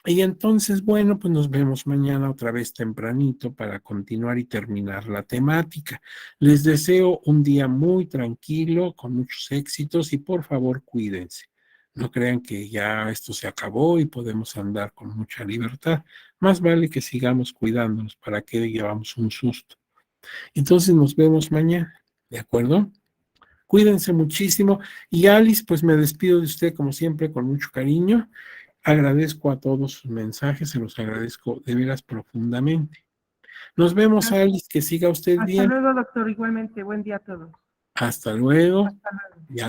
entonces, bueno, pues nos vemos mañana otra vez tempranito para continuar y terminar la temática. Les deseo un día muy tranquilo, con muchos éxitos y por favor cuídense. No crean que ya esto se acabó y podemos andar con mucha libertad. Más vale que sigamos cuidándonos para que llevamos un susto. Entonces nos vemos mañana, ¿de acuerdo? Cuídense muchísimo. Y Alice, pues me despido de usted como siempre con mucho cariño. Agradezco a todos sus mensajes, se los agradezco de veras profundamente. Nos vemos, Alice, que siga usted Hasta bien. luego, doctor, igualmente. Buen día a todos. Hasta luego. Hasta luego. Ya.